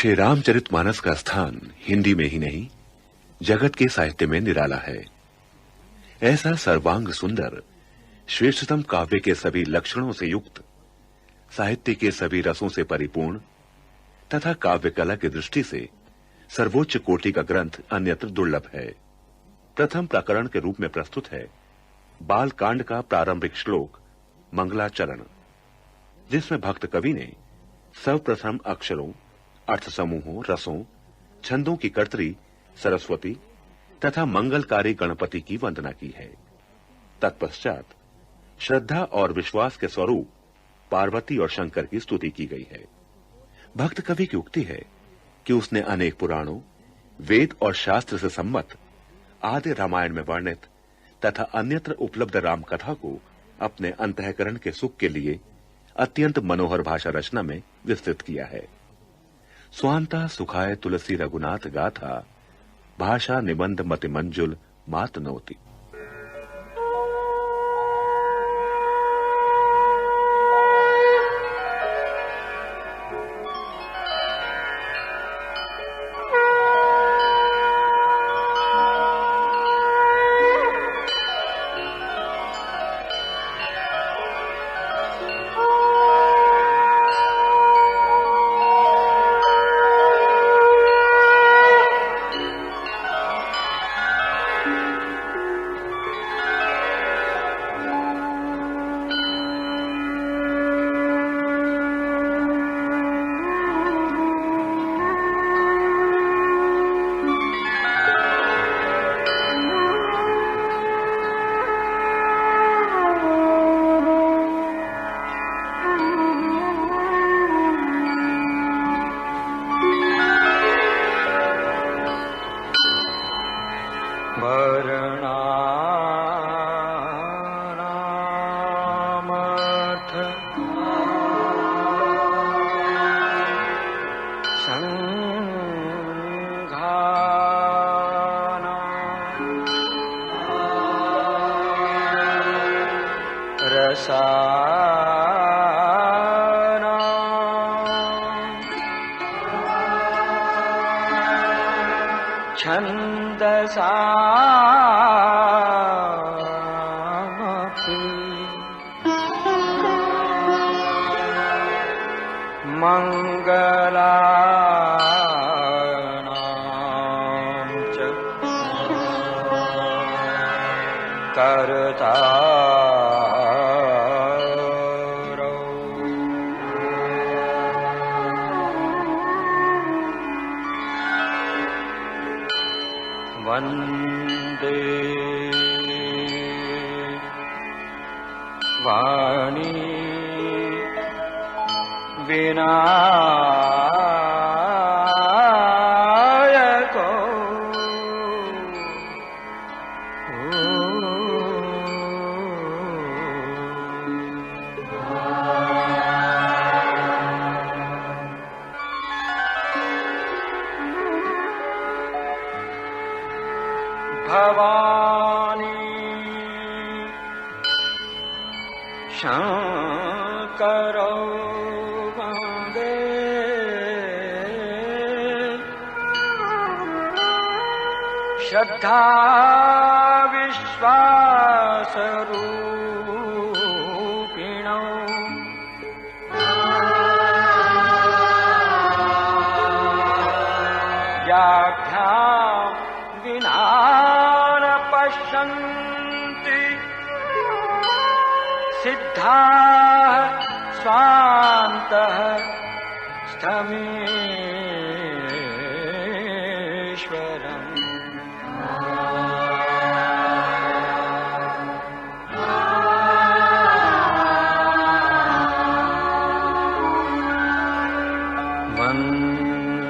श्री रामचरितमानस का स्थान हिंदी में ही नहीं जगत के साहित्य में निराला है। ऐसा सर्वांग सुंदर, श्रेष्ठतम काव्य के सभी लक्षणों से युक्त, साहित्य के सभी रसों से परिपूर्ण तथा काव्य कला की दृष्टि से सर्वोच्च कोटि का ग्रंथ अन्यत्र दुर्लभ है। प्रथम प्रकरण के रूप में प्रस्तुत है बाल कांड का प्रारंभिक श्लोक मंगलाचरण, जिसमें भक्त कवि ने सर्वप्रथम अक्षरों, अर्थ समूहों, रसों, छंदों की कर्त्री सरस्वती तथा मंगलकारी गणपति की वंदना की है। तत्पश्चात श्रद्धा और विश्वास के स्वरूप पार्वती और शंकर की स्तुति की गई है। भक्त कवि की उक्ति है कि उसने अनेक पुराणों, वेद और शास्त्र से सम्मत आदि रामायण में वर्णित तथा अन्यत्र उपलब्ध राम कथा को अपने अंतःकरण के सुख के लिए अत्यंत मनोहर भाषा रचना में विस्तृत किया है। स्वांता सुखाय तुलसी रघुनाथ गाथा, भाषा निबंध मति मंजुल मात नोति। वंदे वाणी विनायको भवानी शंकरो वंदे श्रद्धा विश्वास रूपिणो व्याख्यां विना पश्यन्ति सिद्धाः स्वान्तः स्थमीश्वरम्। वन्दे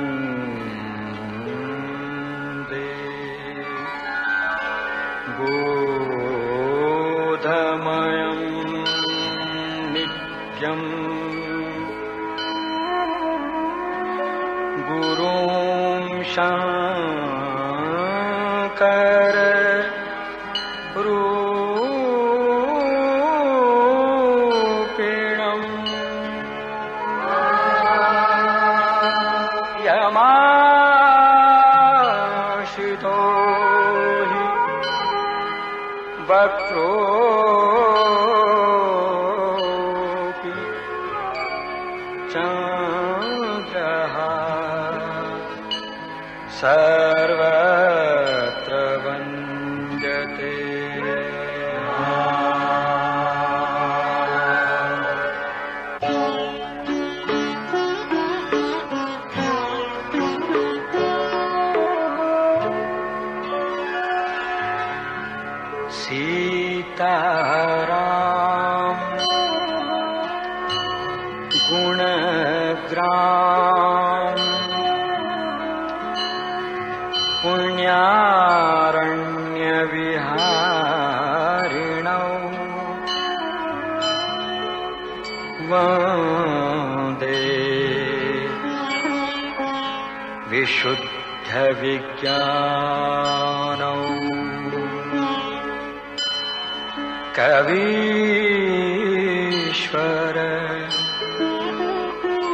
बोधमयं नित्यम् गुरुं शंकर रूपिणम् यम सर्वत्र वन्द्यते। सीताराम गुणग्राम पुण्यारण्यविहारिणौ वन्दे विशुद्धविज्ञानौ कवीश्वर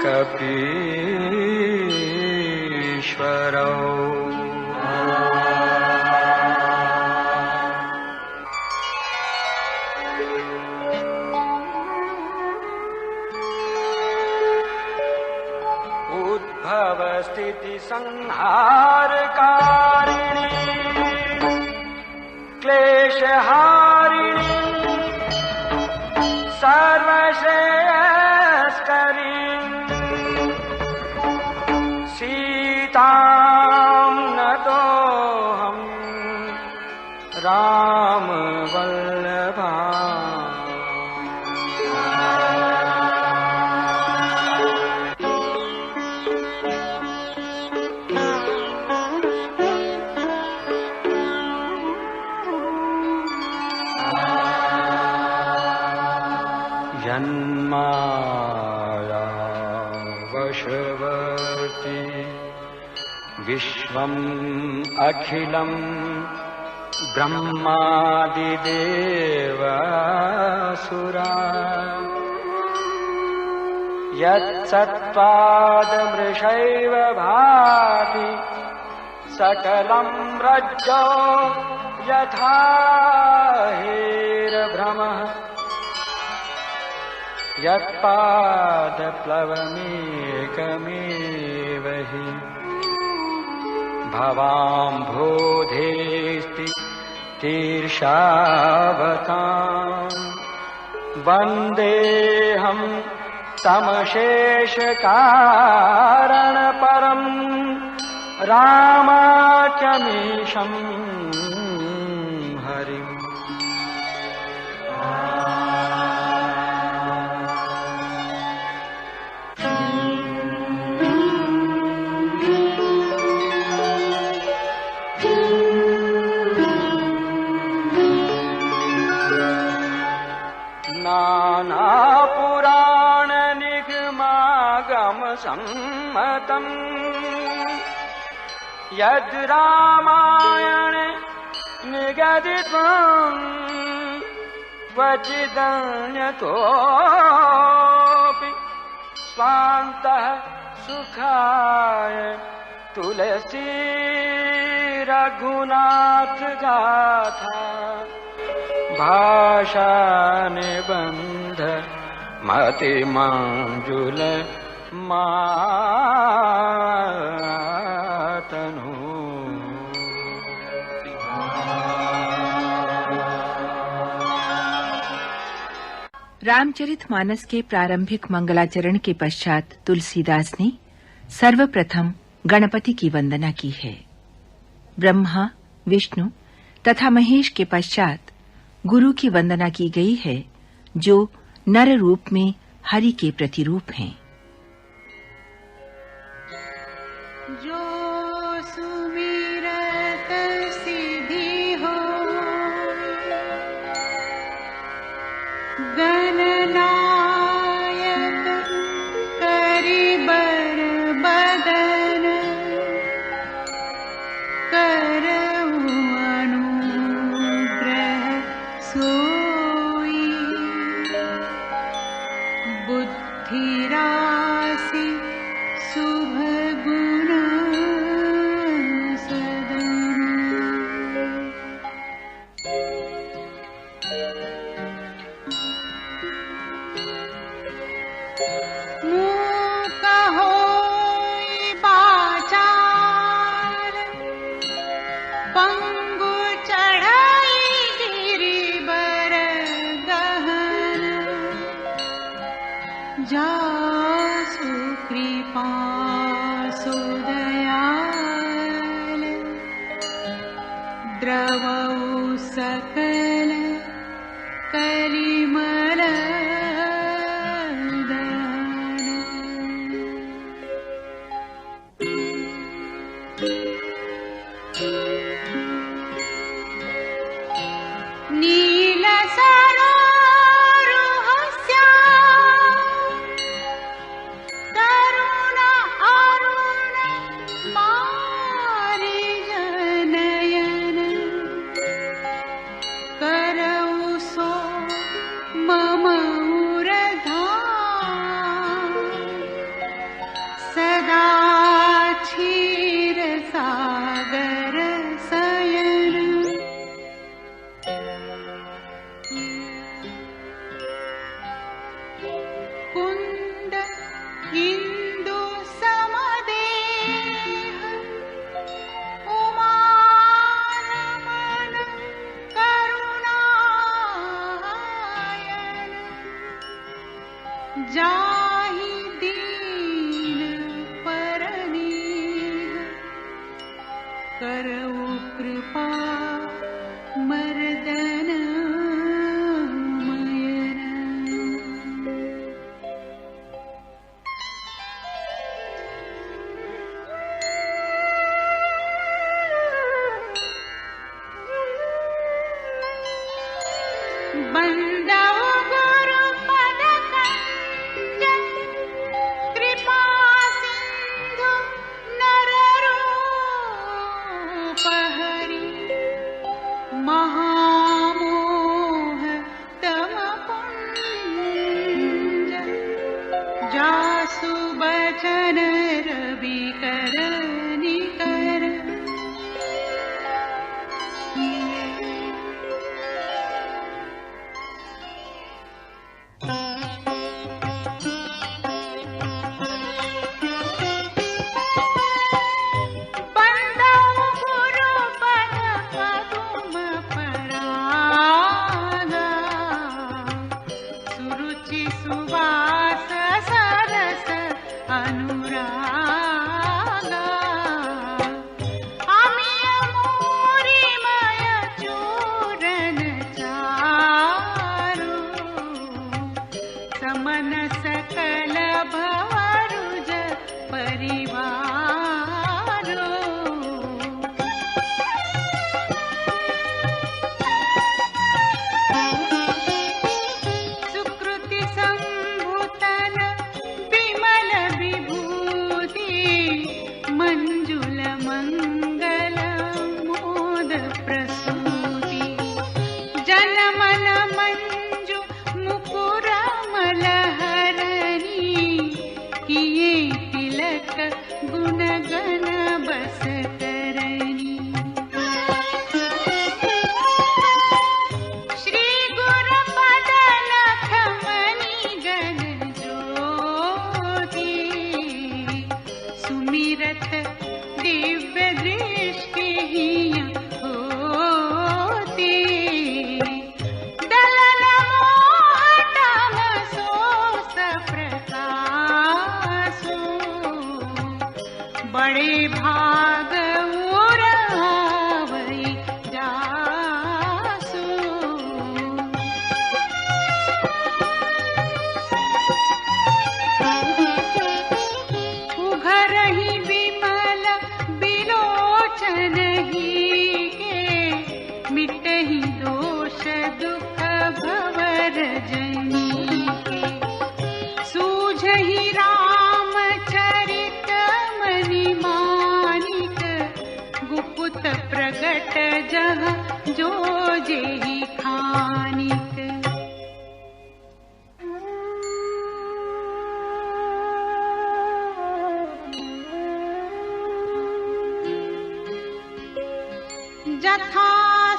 कपीश्वरौ। उद्भवस्थिति संहारकारिणी क्लेशहारिणी सर्वश्रेयस्करी सीतां नतोऽहं रामवल्लभा। यन्माया वशवर्ती विश्वम् अखिलम् ब्रह्मादिदेवासुरा यत्सत्त्वादमृषैव भाति सकलं रज्जो यथा हेरभ्रमः यत्पादप्लवमेकमेव हि भवाम्भोधेस्ति तीर्षावताम् वन्देऽहं तमशेषकारणपरं रामाख्यमीशं हरिम्। नानापुराणनिगमागमसम्मतम् यद् रामायणे निगदितं क्वचिदन्यतोऽपि स्वान्तः सुखाय तुलसी रघुनाथ गाथा भाषा निबंध मतिमंजुल मातनु। रामचरितमानस के प्रारंभिक मंगलाचरण के पश्चात तुलसीदास ने सर्वप्रथम गणपति की वंदना की है। ब्रह्मा, विष्णु तथा महेश के पश्चात गुरु की वंदना की गई है, जो नर रूप में हरि के प्रतिरूप हैं। जो सुमिरत सिद्धि हो गणनायक करिबर बदन करऊ अनुग्रह सोई बुद्धि राशि शुभ गुण सदन। मुँह कहोई बाचार जासु कृपा सुदयाल द्रवौ सकल कलिमल नील सरोरुहस्या तरुण अरुण पारिजनयन करौ सो मम उरधाम सदा क्षीर सागर सयन कुंद इंदु समदेह उमानमन करुणायन जाहि दीन परनीह करौ कृपा मर्दन बंदौ गुरु पद कंजन कृपा सिंधु नर रूप हरि महामोह तम पुंज जासु बचन रवि कर निकर सुवास सरस अनुरागा अमिय मूरिमय चूरन चारु समन सकल भवरुज परिवारो मंजुल मंगल मोद प्रसूति जन मन मंजु मुकुर मलहरणी किए तिलक गुण गण बस करणी श्री गुरु पद नख मणि गण ज्योति सुमिरत दिव्य दृष्टि होती दलन मोहटम सोस प्रकाशो बड़े भाग उरावई जासु उघरहि विमल बिलोचन ही के मिटहि दोष दुख भवर जनी के सूझहि राम चरित मनि मानिक गुपुत प्रगट जह जो जेहि खानिक जथा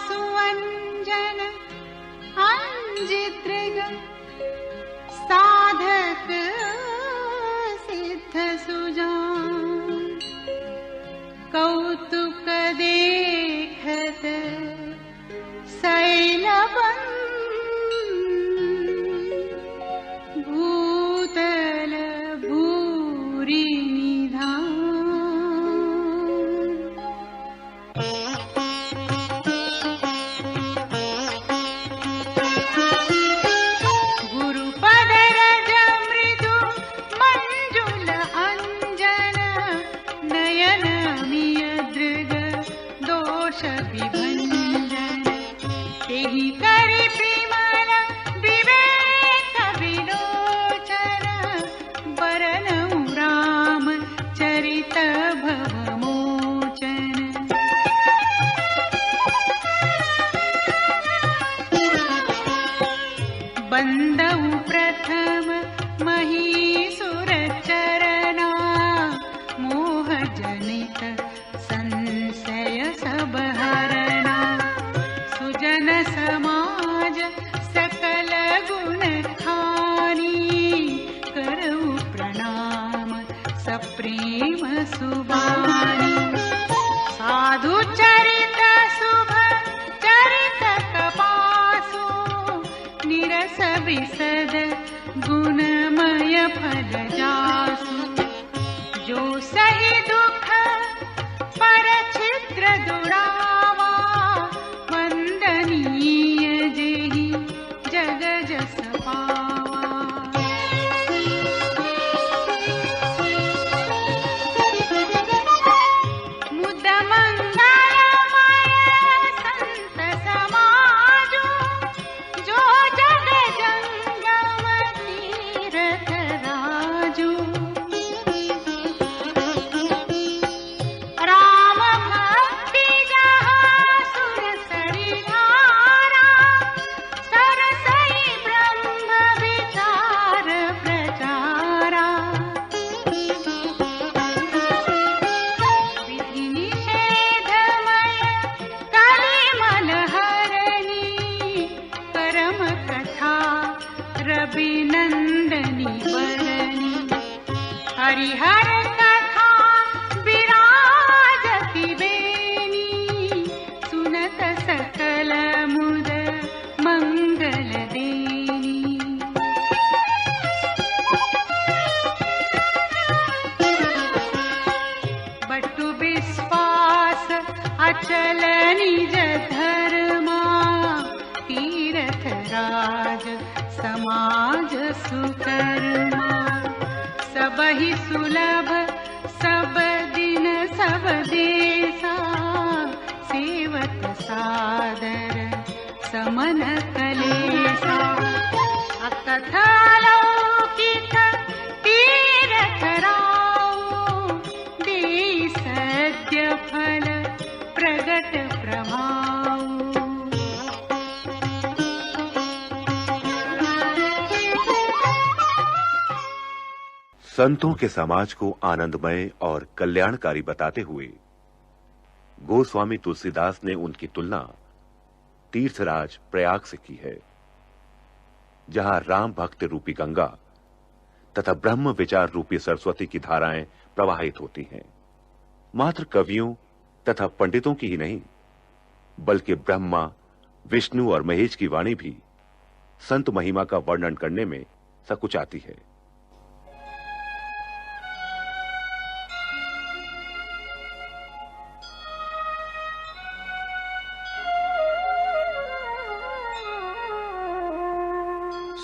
सुअंजन अंजितृग साधक सिद्ध सुजान कौतुक देखत शैलबन भूत बंदऊ प्रथम महीसुर चरना, मोह जनित संशय सब हरना। सुजन समाज सकल गुण खानी, करऊ प्रणाम सप्रेम सुबानी। साधु चरित शुभ चरित कपासु, निरस विशद गुणमय फल जासु। जो सही दुख पर छिद्र दुरावा, वंदनीय जेहि जग जस पावा। मुद मंगलमय संत समाजो, जो जग जंगम तीरथ राजो। राम भक्ति जहाँ सुरसरी धारा, सरसई ब्रह्म विचार प्रचारा। विधि निषेधमय कलिमल हरणी, परम कथा रविनंदनी बरनी। हरिहर कथा विराजति बेनी, सुनत सकल मुद मंगल देनी। बटु विश्वास अचल निज धर्मा, तीरथ राज समाज सुकर्मा। सबहि सुलभ सब दिन सब देसा, सेवक सादर समन कलेसा। अकथ अलौकिक तीरथ राऊ, देई सद्य फल प्रगट प्रभाऊ। संतों के समाज को आनंदमय और कल्याणकारी बताते हुए गोस्वामी तुलसीदास ने उनकी तुलना तीर्थराज प्रयाग से की है, जहां राम भक्त रूपी गंगा तथा ब्रह्म विचार रूपी सरस्वती की धाराएं प्रवाहित होती हैं। मात्र कवियों तथा पंडितों की ही नहीं, बल्कि ब्रह्मा, विष्णु और महेश की वाणी भी संत महिमा का वर्णन करने में सकुचाती है।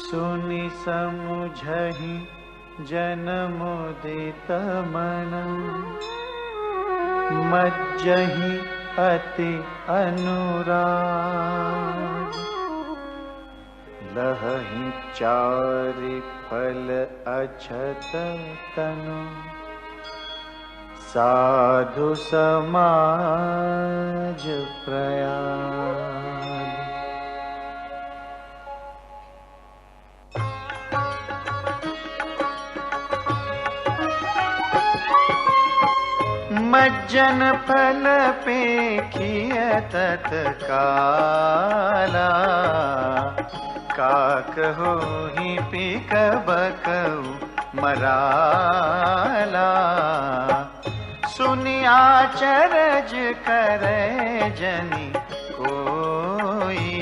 सुनि समुझहि जन मुदित मन, मज्जहि अति अनुराग। लहहि चारि फल अछत तनु, साधु समाज प्रयाग। मज्जन फल पेखिय तत्काला, काक होहि पिक बकऊ मराला। सुनि आचरज करे जनि कोई,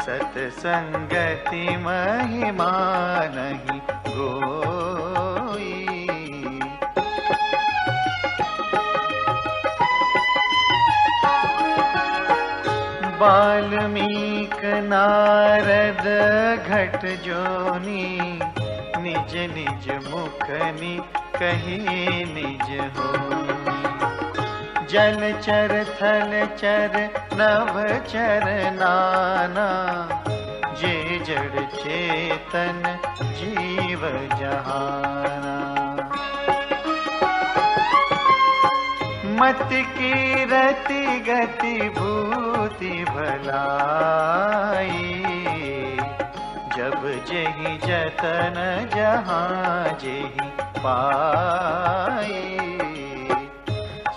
सतसंगति महिमा नहीं गोई। वाल्मीक नारद घट जोनी, निज निज मुखनि कही निज होनी। जलचर थलचर नभचर नाना, जे जड़ चेतन जीव जहाना। मत की रति गति भूति भलाई, जब जेहि जतन जहाँ जेहि पाए,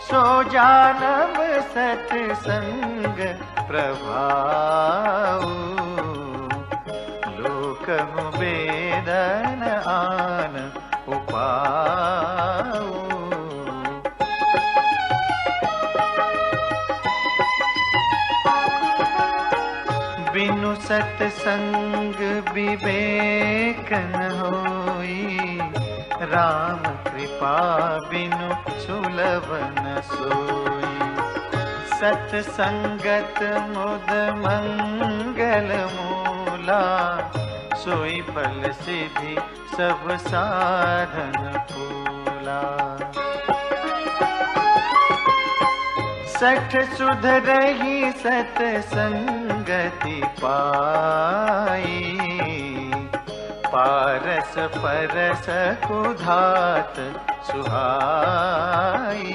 सो जानब सत्संग प्रभाऊ, लोकहु वेदन आन उपाऊ। बिनु सत्संग विवेक न होई, राम कृपा बिनु सुलभ न सोई। सत्संगत मुद मंगल मूला, सोई फल सिद्धि सब साधन फूला। सठ सुध रही सतसंगति पाई, पारस परस कुधात सुहाई।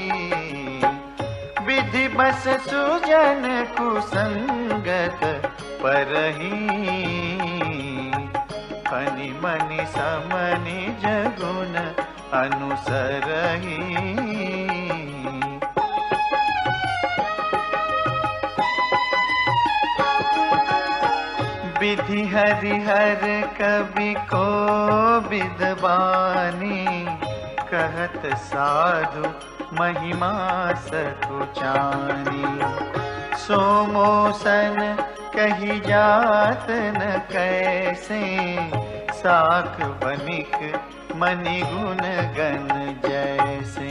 विधि बस सुजन कुसंगत परही, फनि मनि समनि जगुन अनुसरही। विधि हरिहर कवि को विद्वानी, कहत साधु महिमा सकुचानी। सो मोसन कही जात न कैसे, साख बनिक मनि गुण गण जैसे।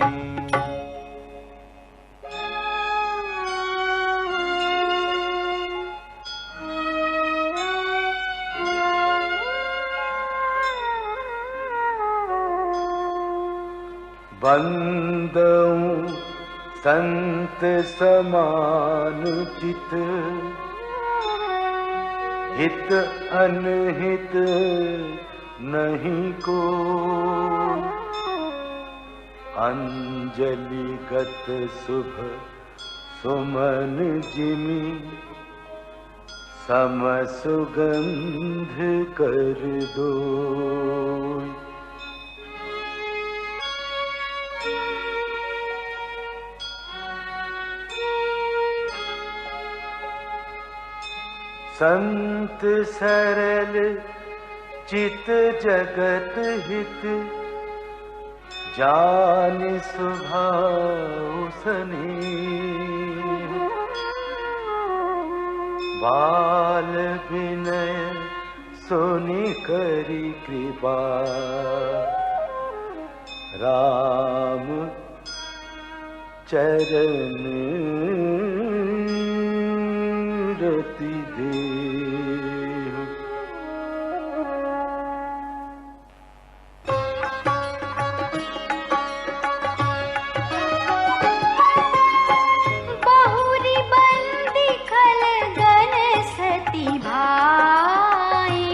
बंदऊं संत समान चित, हित अनहित नहीं को। अंजलिगत शुभ सुमन जिमि, सम सुगंध कर दो। संत सरल चित जगत हित, जान सुभाव स्नेह। बाल विनय सुनि करी कृपा, राम चरण रति दे। बहुरी बंदी खल गन सती भाई,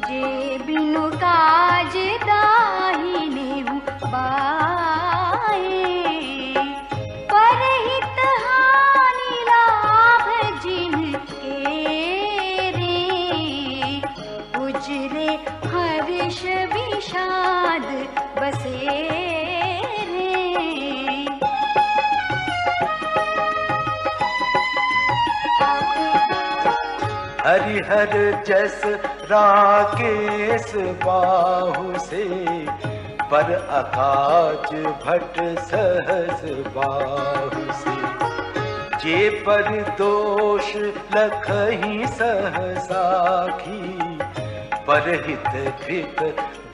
जे बिनु काज दाहिने बाई। परहित हानि लाभ जिनके रे, उजरे हर्ष विषाद बसे रे। हरिहर जस राकेश बाहु से, पर आकाश भट सहस बाहु से। जे पर दोष लखही सहसाखी, परहित कृत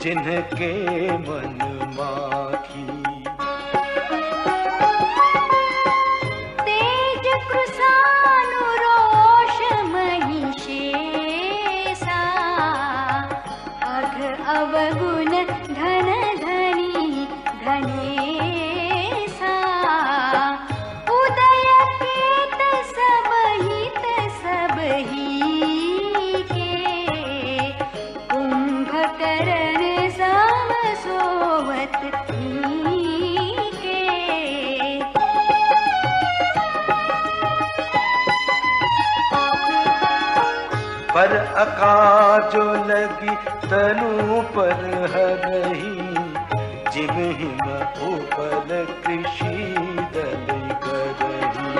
जिनके मन माखी। तेज कृसानु रोष महिषेसा, अघ अवगुण धन धनी धनेसा। उदय केत सब हित सब ही के, कुंभकर्ण सम सोवत ही पर अकाजो लगी तनु पर हरही, जिम हिम उपल कृषि दल करही।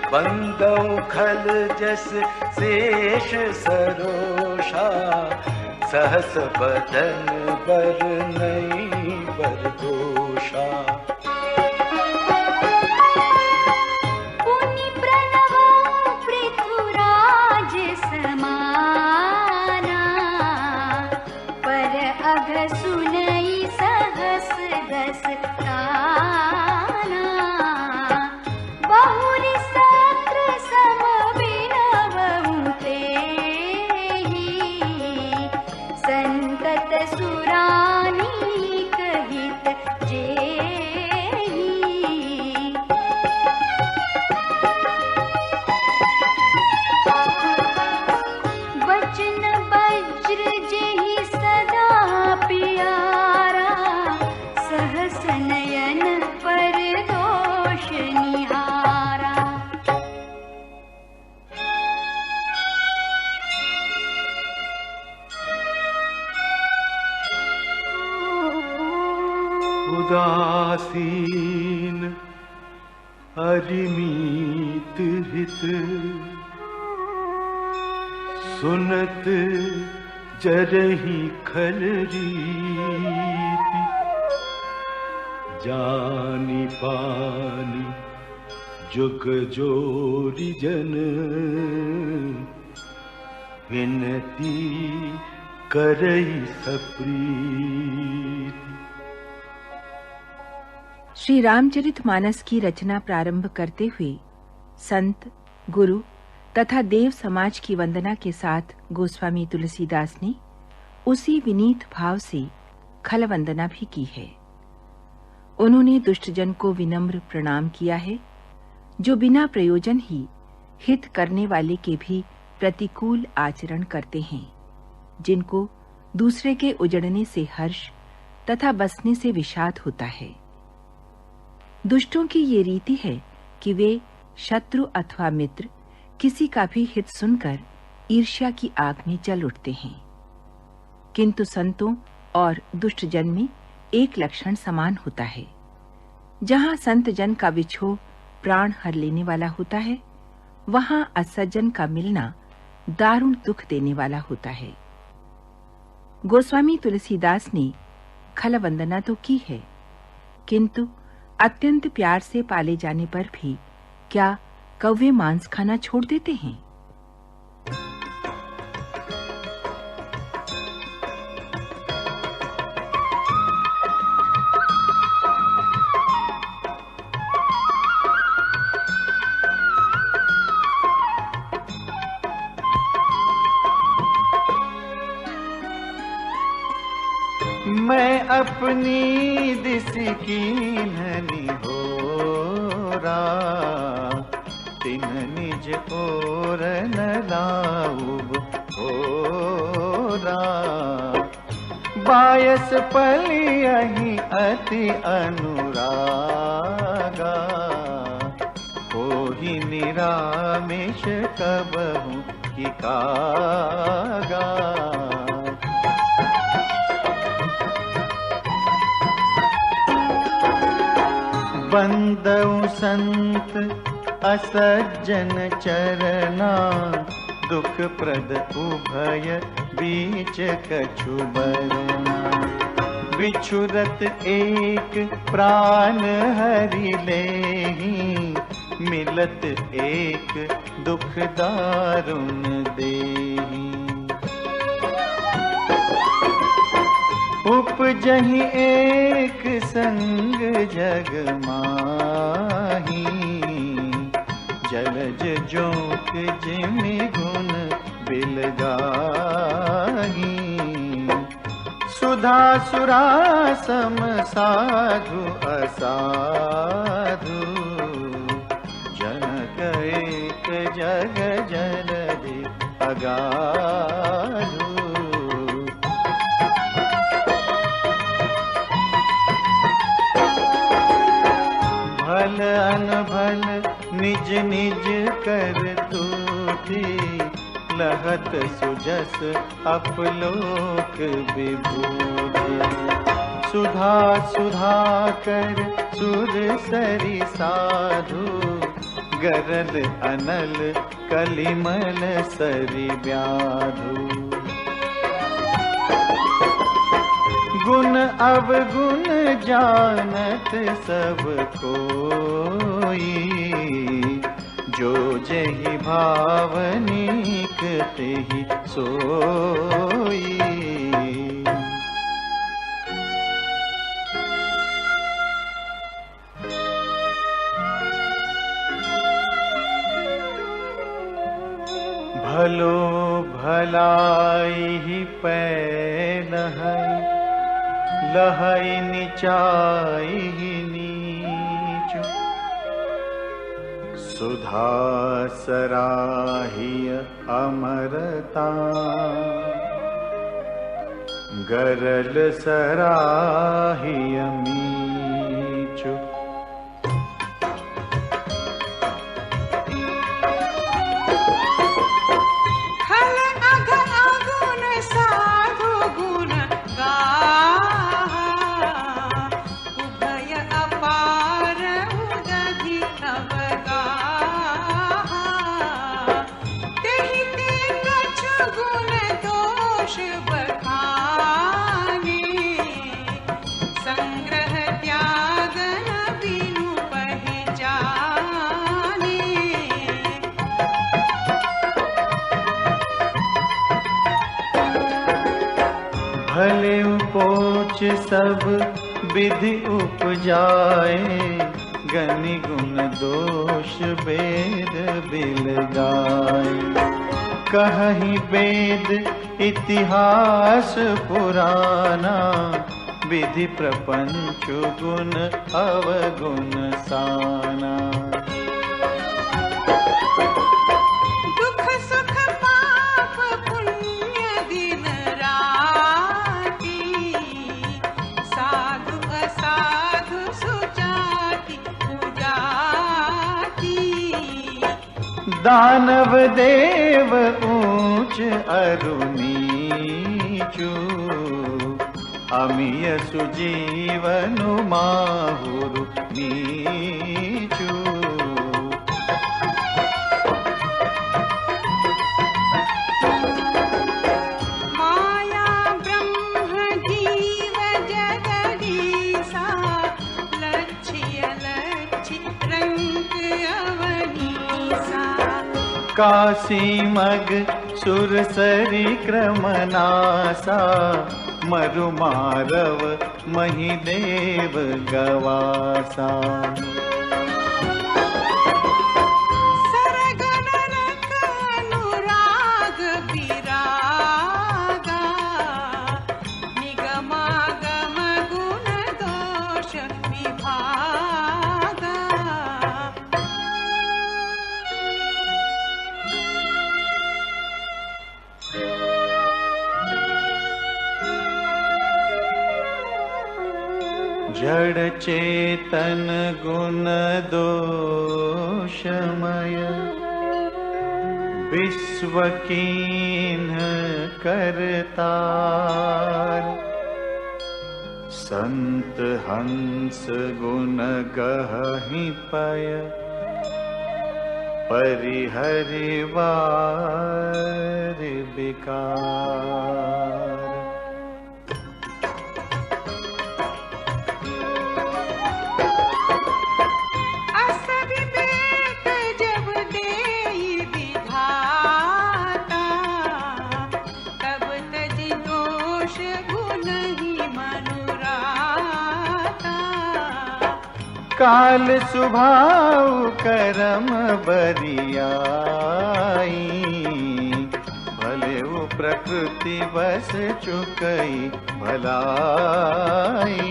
बंदौ खल जस शेष सरोषा, सहस बदन बर नहीं बर दोषा। पुनि प्रणवो पृथुराज समाना, पर अघ सुनई सहस दस काना। बहुरि सत्र सम बिनवहु तेहि, संतत सुरानीक हित जेहि। वचन वज्र जेहि सदा प्यारा, सहस नयन पर दोष निहारा। उदासीन अरिमीत हित, सुनत जरहि खल रीति। जानी पानी जुग जोरी जन, विनती करई सप्रीति। श्री रामचरितमानस की रचना प्रारंभ करते हुए संत, गुरु तथा देव समाज की वंदना के साथ गोस्वामी तुलसीदास ने उसी विनीत भाव से खल वंदना भी की है। उन्होंने दुष्टजन को विनम्र प्रणाम किया है, जो बिना प्रयोजन ही हित करने वाले के भी प्रतिकूल आचरण करते हैं, जिनको दूसरे के उजड़ने से हर्ष तथा बसने से विषाद होता है। दुष्टों की ये रीति है कि वे शत्रु अथवा मित्र किसी का भी हित सुनकर ईर्ष्या की आग में जल उठते हैं। किंतु संतों और दुष्ट जन में एक लक्षण समान होता है। जहां संत जन का विछोह प्राण हर लेने वाला होता है, वहां असज्जन का मिलना दारुण दुख देने वाला होता है। गोस्वामी तुलसीदास ने खल वंदना तो की है, किंतु अत्यंत प्यार से पाले जाने पर भी क्या कौवे मांस खाना छोड़ देते हैं? मैं अपनी दिस कीन्हनि होरा, तिन निज ओर न लाऊब होरा। बायस पलियहि अति अनुरागा, होहि निरामिष कबहु कि कागा। बंदउ संत असज्जन चरना, दुख प्रद उभय बीच कछु बरना। बिछुरत एक प्राण हरि लेहि, मिलत एक दुख दारुण देहि। उपजहि एक संग जग माही, जलज जोक जिमि गुण बिलगाही। सुधा सुरा सम साधु असाधु, जनक एक जग जलधि अगाधु। भल अनभल निज निज कर तूठी, लहत सुजस अपलोक विभूति। सुधा सुधा कर सुर सरी साधु, गरल अनल कलिमल सरी व्याधु। गुण अवगुण जानत सब कोई, जो जहि भावनिक तेहि सोई। भलो भलाई पैलहै, लहै निचाई नीचु। सुधा सराहिय अमरता, गरल सराहिय मीचु। भले उपोच सब विधि उपजाए, गनि गुण दोष वेद बिल गाए। कहहि वेद इतिहास पुराना, विधि प्रपंच गुण अवगुण साना। दानव देव ऊंच अरु नीचु, अमिय सुजीवनु माहुरु नीचु। माया ब्रह्म जीव जगदीसा, लक्ष्य लक्ष्य रंग अवनीसा। काशी मग सुरसरी क्रमनासा, मरु मारव महिदेव गवासा। सरगन रख अनुराग विरागा, निगमागम गुण दोष विभागा। जड़ चेतन गुण दोषमय, विश्व कीन्ह करतार। संत हंस गुण गहि पय, परिहरिवार विकार। काल सुभाव करम बरियाई, भले वो प्रकृति बस चुकई भलाई।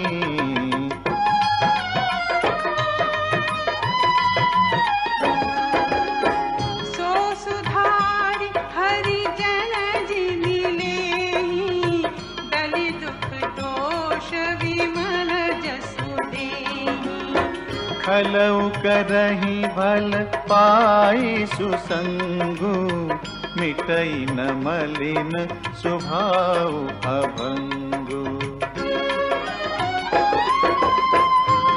सो सुधारि हरि जन जिनि लेहि, दलि दुख दोष विमल जसु देहि। खलउ करहि भल पाई सुसंगु, मिटई न मलिन स्वभाव अभंगु।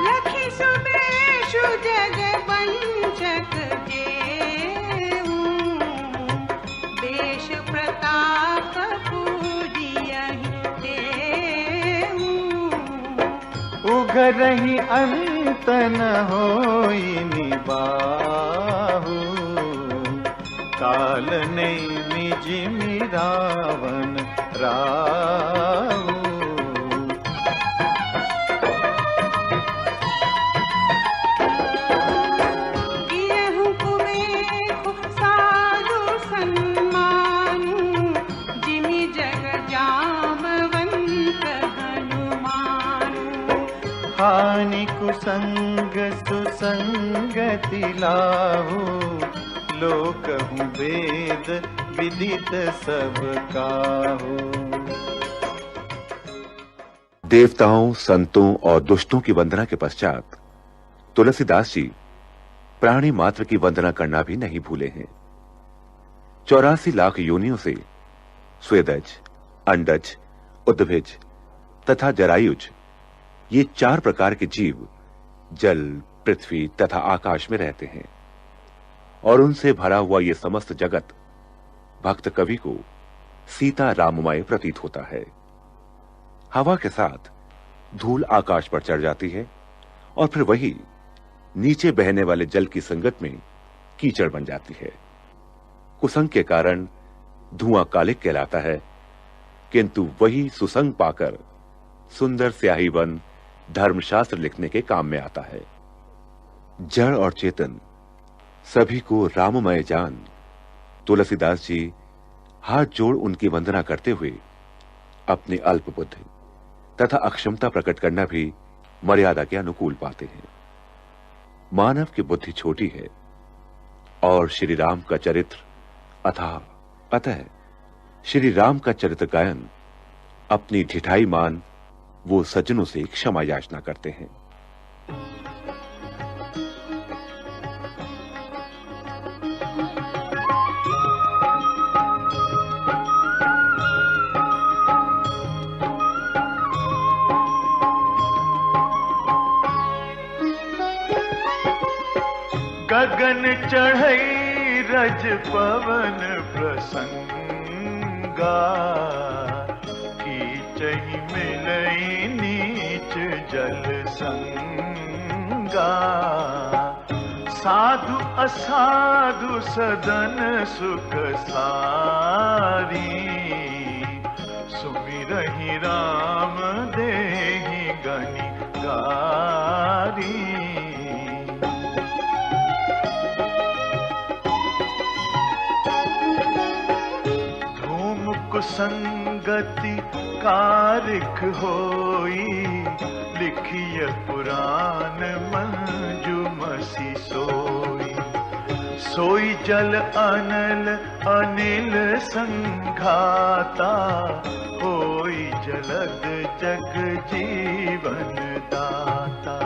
लखि सुबेशु जग वंचक जेऊ, देश प्रताप पूजियहि देऊ। उघरहि अंत न होई निबाहु, काल नहीं निजि रावण राऊ। गिरहु कुबेरु साधु सन्मानु, जिमि जग जामवंत हनुमानु। हानि कुसंग सुसंगति लाहु, लोकहु वेद विदित सब काहू। देवताओं, संतों और दुष्टों की वंदना के पश्चात तुलसीदास जी प्राणी मात्र की वंदना करना भी नहीं भूले हैं। 84 लाख योनियों से स्वेदज, अंडज, उद्भिज तथा जरायुज, ये 4 प्रकार के जीव जल, पृथ्वी तथा आकाश में रहते हैं और उनसे भरा हुआ ये समस्त जगत भक्त कवि को सीता राममय प्रतीत होता है। हवा के साथ धूल आकाश पर चढ़ जाती है और फिर वही नीचे बहने वाले जल की संगत में कीचड़ बन जाती है। कुसंग के कारण धुआं कालिक कहलाता है, किंतु वही सुसंग पाकर सुंदर स्याही वन धर्मशास्त्र लिखने के काम में आता है। जड़ और चेतन सभी को राममय जान तुलसीदास जी हाथ जोड़ उनकी वंदना करते हुए अपनी अल्प बुद्धि तथा अक्षमता प्रकट करना भी मर्यादा के अनुकूल पाते हैं। मानव की बुद्धि छोटी है और श्री राम का चरित्र अथाह, अतः श्री राम का चरित्र गायन अपनी ढिठाई मान वो सज्जनों से क्षमा याचना करते हैं। गगन चढ़ई रज पवन प्रसंगा, कीचहि मिलई नीच जल संगा। साधु असाधु सदन सुख सारी, सुमिरहि राम देहि गनि गारी। कुसंगति कारिख होई, लिखिय पुराण मंजुमसी सोई। सोई जल अनल अनिल संघाता, होई जलद जग जीवन दाता।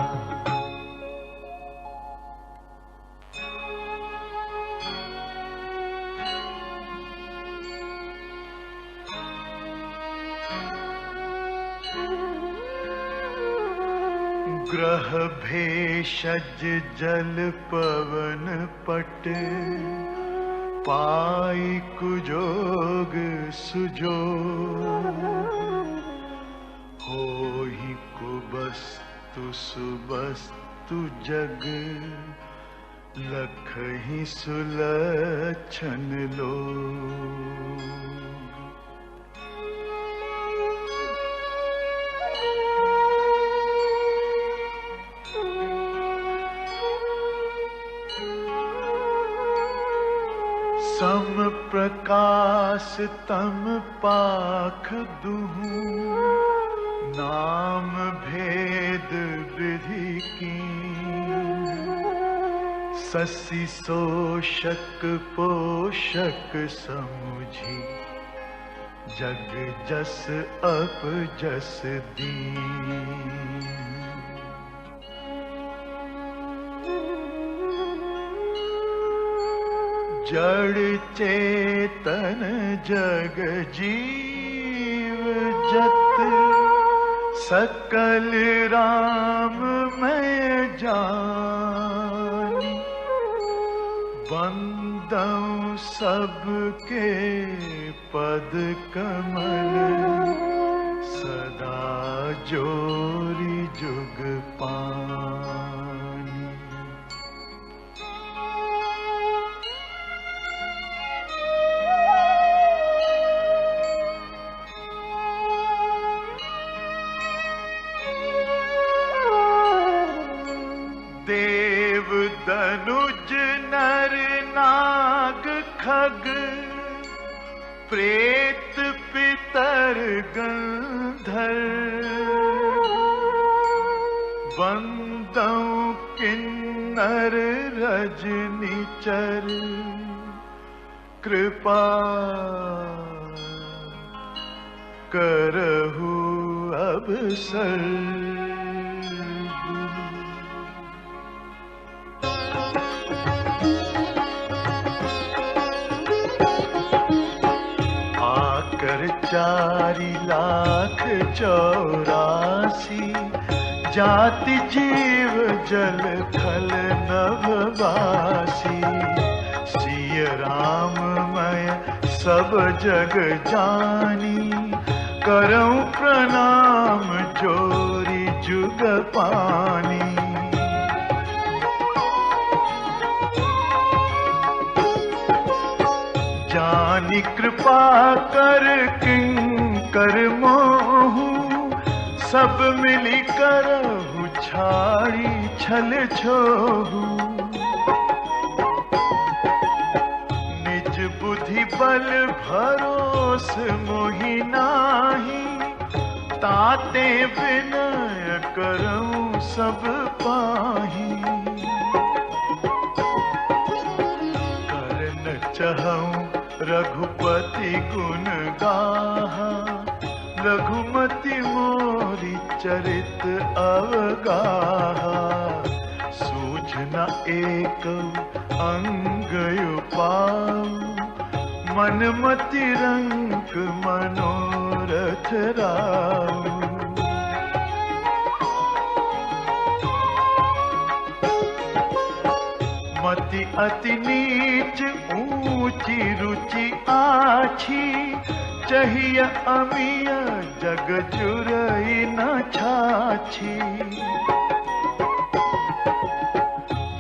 ग्रह भेषज जल पवन पट, पाई कुजोग सुजोग। होहि कुबस्तु सुबस्तु जग, लखहि सुलक्षण लोग। सम प्रकाश तम पाख दुहु, नाम भेद विधि की। ससी शोषक पोषक समुझी, जग जस अप जस दीन। जड़ चेतन जग जीव जत सकल राम मैं जानी बंदऊं सबके पद कमल सदा जोरी जुग पानी। देव धनुज नर नाग खग प्रेत पितर गंधर्व बंदऊं किन्नर रजनीचर कृपा करहु अवसर। आकर 4,84,000 जाति जीव जल थल नभवासी सिय राम मैं सब जग जानी करऊं प्रणाम जोरी जुग पानी। जानी कृपा कर किंकर मोहु सब मिली करहु छाड़ी छल छोहु निज बुद्धि बल भरोस मोहि नाही ताते विनय करऊं सब पाही। करन चहऊं रघुपति गुण गाहा रघुमति मोरी चरित अवगाहा सूझ न एक अंग पाऊ मन मति रंग मनोरथ राऊ। मति अति नीच ऊंची रुचि आछी चाहिए अमिय जग जुरई न छाछी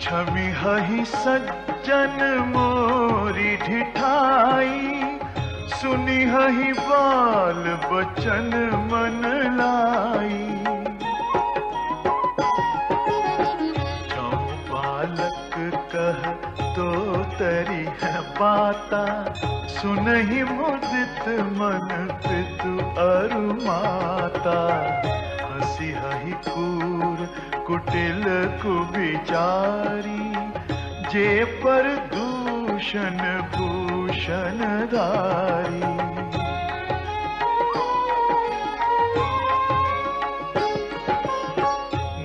छवि हहि सज्जन मोरी ढिठाई सुनि हहि बाल बचन मन लाई। कह तो तरी है बाता सुनहि मुदित मन पितु अरु माता हसी हहि कूर कुटिल कुविचारी जे पर दूषण भूषण धारी।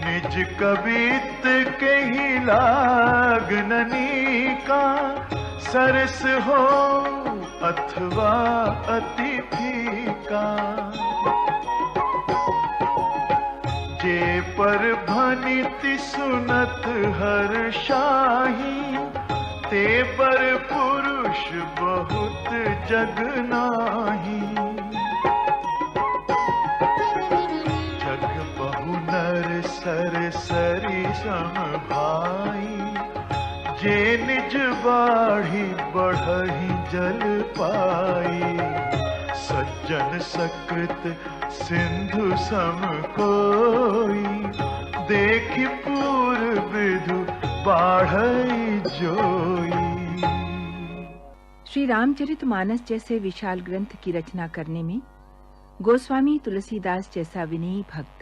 निज कवित के ही लागननी का सरस हो अथवा अति फीका जे पर भनिति सुनत हर शाही ते पर पुरुष बहुत जग नाही। नर सर सरी सम भाई जे निज बाढ़ी बढ़ही जल पाई सज्जन सकृत सिंधु सम कोई देखि पूर्व विधु बाढ़ई जोई। श्री रामचरितमानस जैसे विशाल ग्रंथ की रचना करने में गोस्वामी तुलसीदास जैसा विनयी भक्त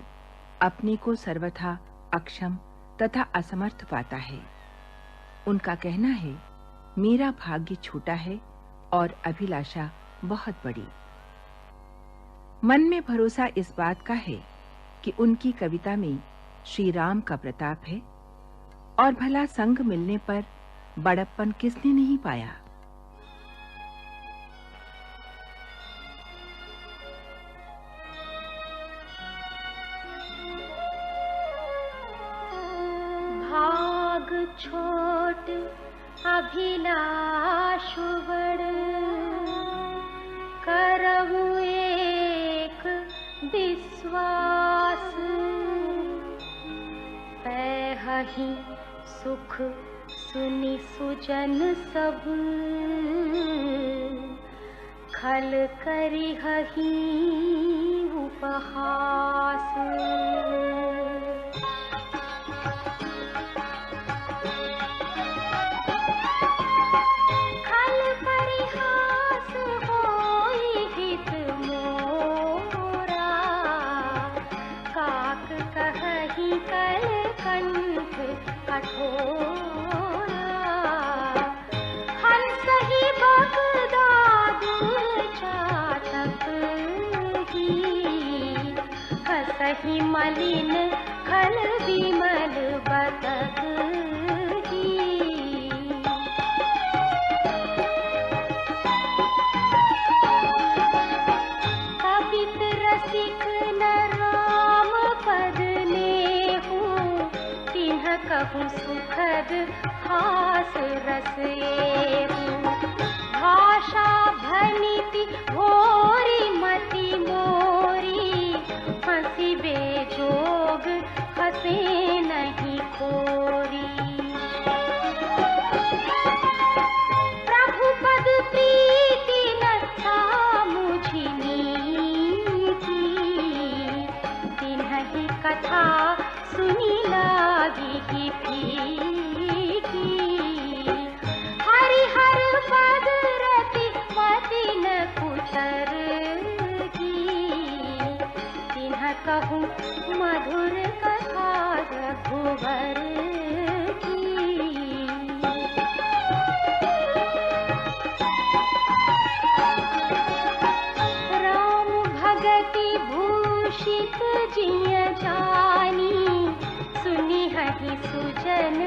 अपने को सर्वथा अक्षम तथा असमर्थ पाता है। उनका कहना है, मेरा भाग्य छोटा है और अभिलाषा बहुत बड़ी। मन में भरोसा इस बात का है कि उनकी कविता में श्री राम का प्रताप है और भला संग मिलने पर बड़प्पन किसने नहीं पाया। छोट अभिलाष बड़, करहु एक विश्वास। पैहि सुख सुनि सुजन सब, खल करिहहि उपहास। खल परिहास होई हित मोरा, काक कहहि कल कंठ कठोरा। हंस ही बगदाद चाटक ही, हंसहि मलिन खल विमल बतक ही। कवित रसिक न राम पद नेहु, तिन्ह कहूँ सुखद हास रस एहु। भाषा भनिति भोरी मति मोरी, हंसी बेजोग हंसे नहीं कोरी। प्रभु पद प्रीति न था मुझि नीति, तिन्हि कथा सुनी लागी की फीकी। हरिहर पद रति मति न कुतर की, तिन्ह कहूँ मधुर कथा रघुवर की। राम भगति भूषित जिय जानी, सुनिहहि सुजन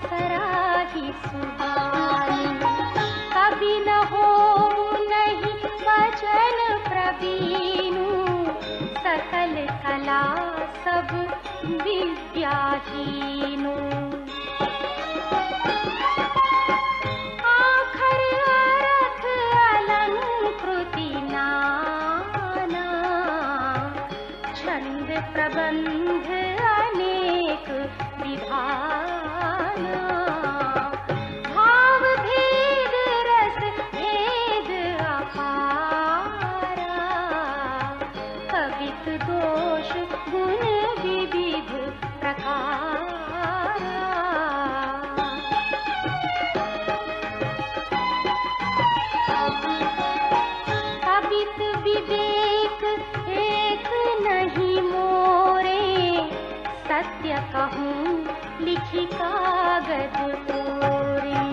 सराहि सुहानी। कवि न होऊ नहीं वचन प्रवीणु, सकल कला सब विद्याहीनु। आखर अर्थ अलंकृति नाना, छंद प्रबंध अनेक विधाना। भाव भेद रस भेद अपारा, कवित दोष गुण विविध प्रकारा। कवित विवेक एक नहीं मोरे, सत्य कहूँ लिखी कागज तोरी।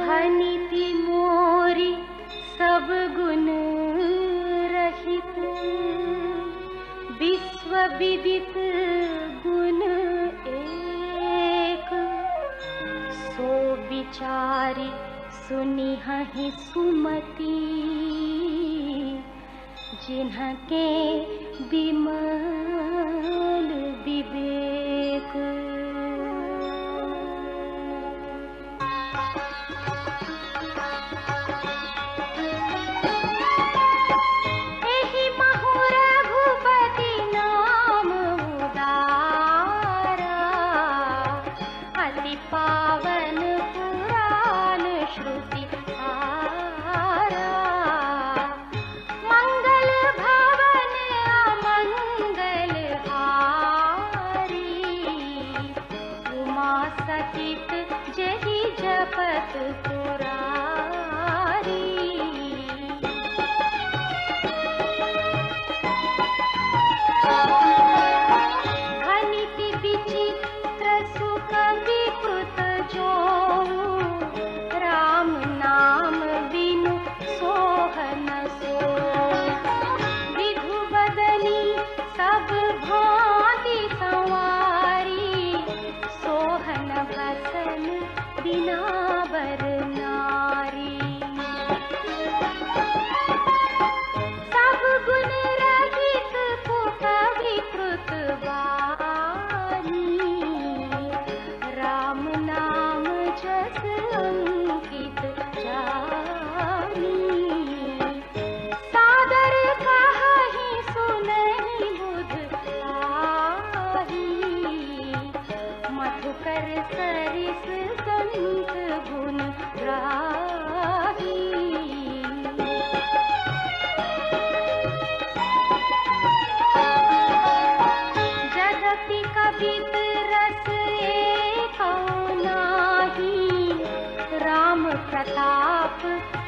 भनिति मोरी सब गुण रहित, विश्व विदित गुण एक। सो विचारी सुनिहहि सुमति, जिन्हके विमल विवेक। एहि महु रघुपति नाम उदारा, अति पावन पुराण श्रुति हारा। मंगल भवन अमंगल हारी, उमा सहित जहि जपत पुरारी। भनिति विचित्र सुख विकृत जोऊ, राम नाम बिनु सोहन सोऊ। विधु बदनी सब भांति संवारी, सोहन भसन बिना बर नारी। सरिस संत गुण ग्राही। जदपि कवित रस एको नाही, राम प्रताप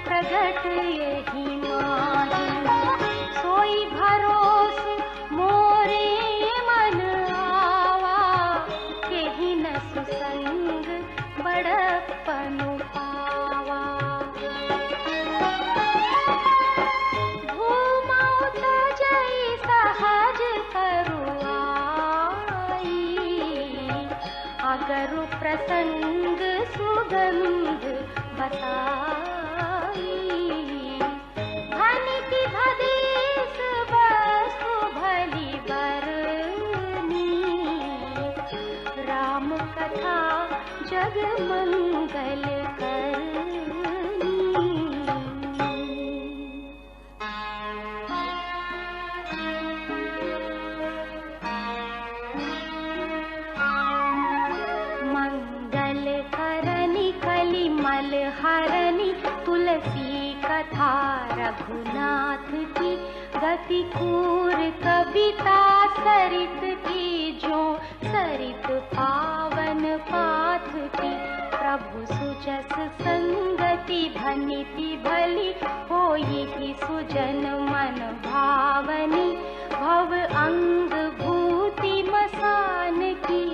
प्रगट यही माही। सोई भरोस मोरे मन आवा, केहि न सुसंग बड़प्पनु पावा। भूमौ तजई सहज करुआई, अगरु प्रसंग सुगंध बताई। धनिक भदेस वस्तु भली बरनी, राम कथा जग मंगल करनी। मंगल करनी कलिमल हरनी, तुलसी कथा रघुनाथ की। गति कूर कविता सरित की, जो सरित पावन पाथ की। प्रभु सुजस संगति भनिति भली, होई ही सुजन मन भावनी। भव अंग भूति मसान की,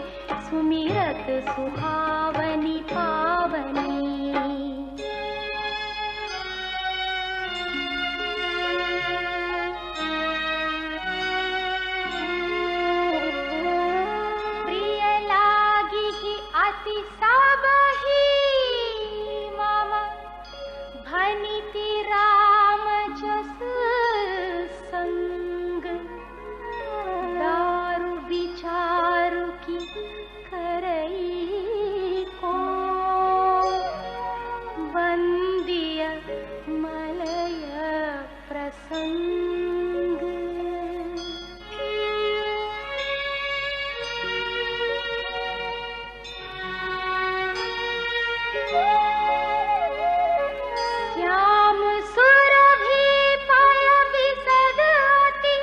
सुमिरत सुहावनी पावनी। भनिति राम जस संग, दारु विचारु की करई को। बंदिय मलय प्रसंग, श्याम सुरभि पय विशद अति,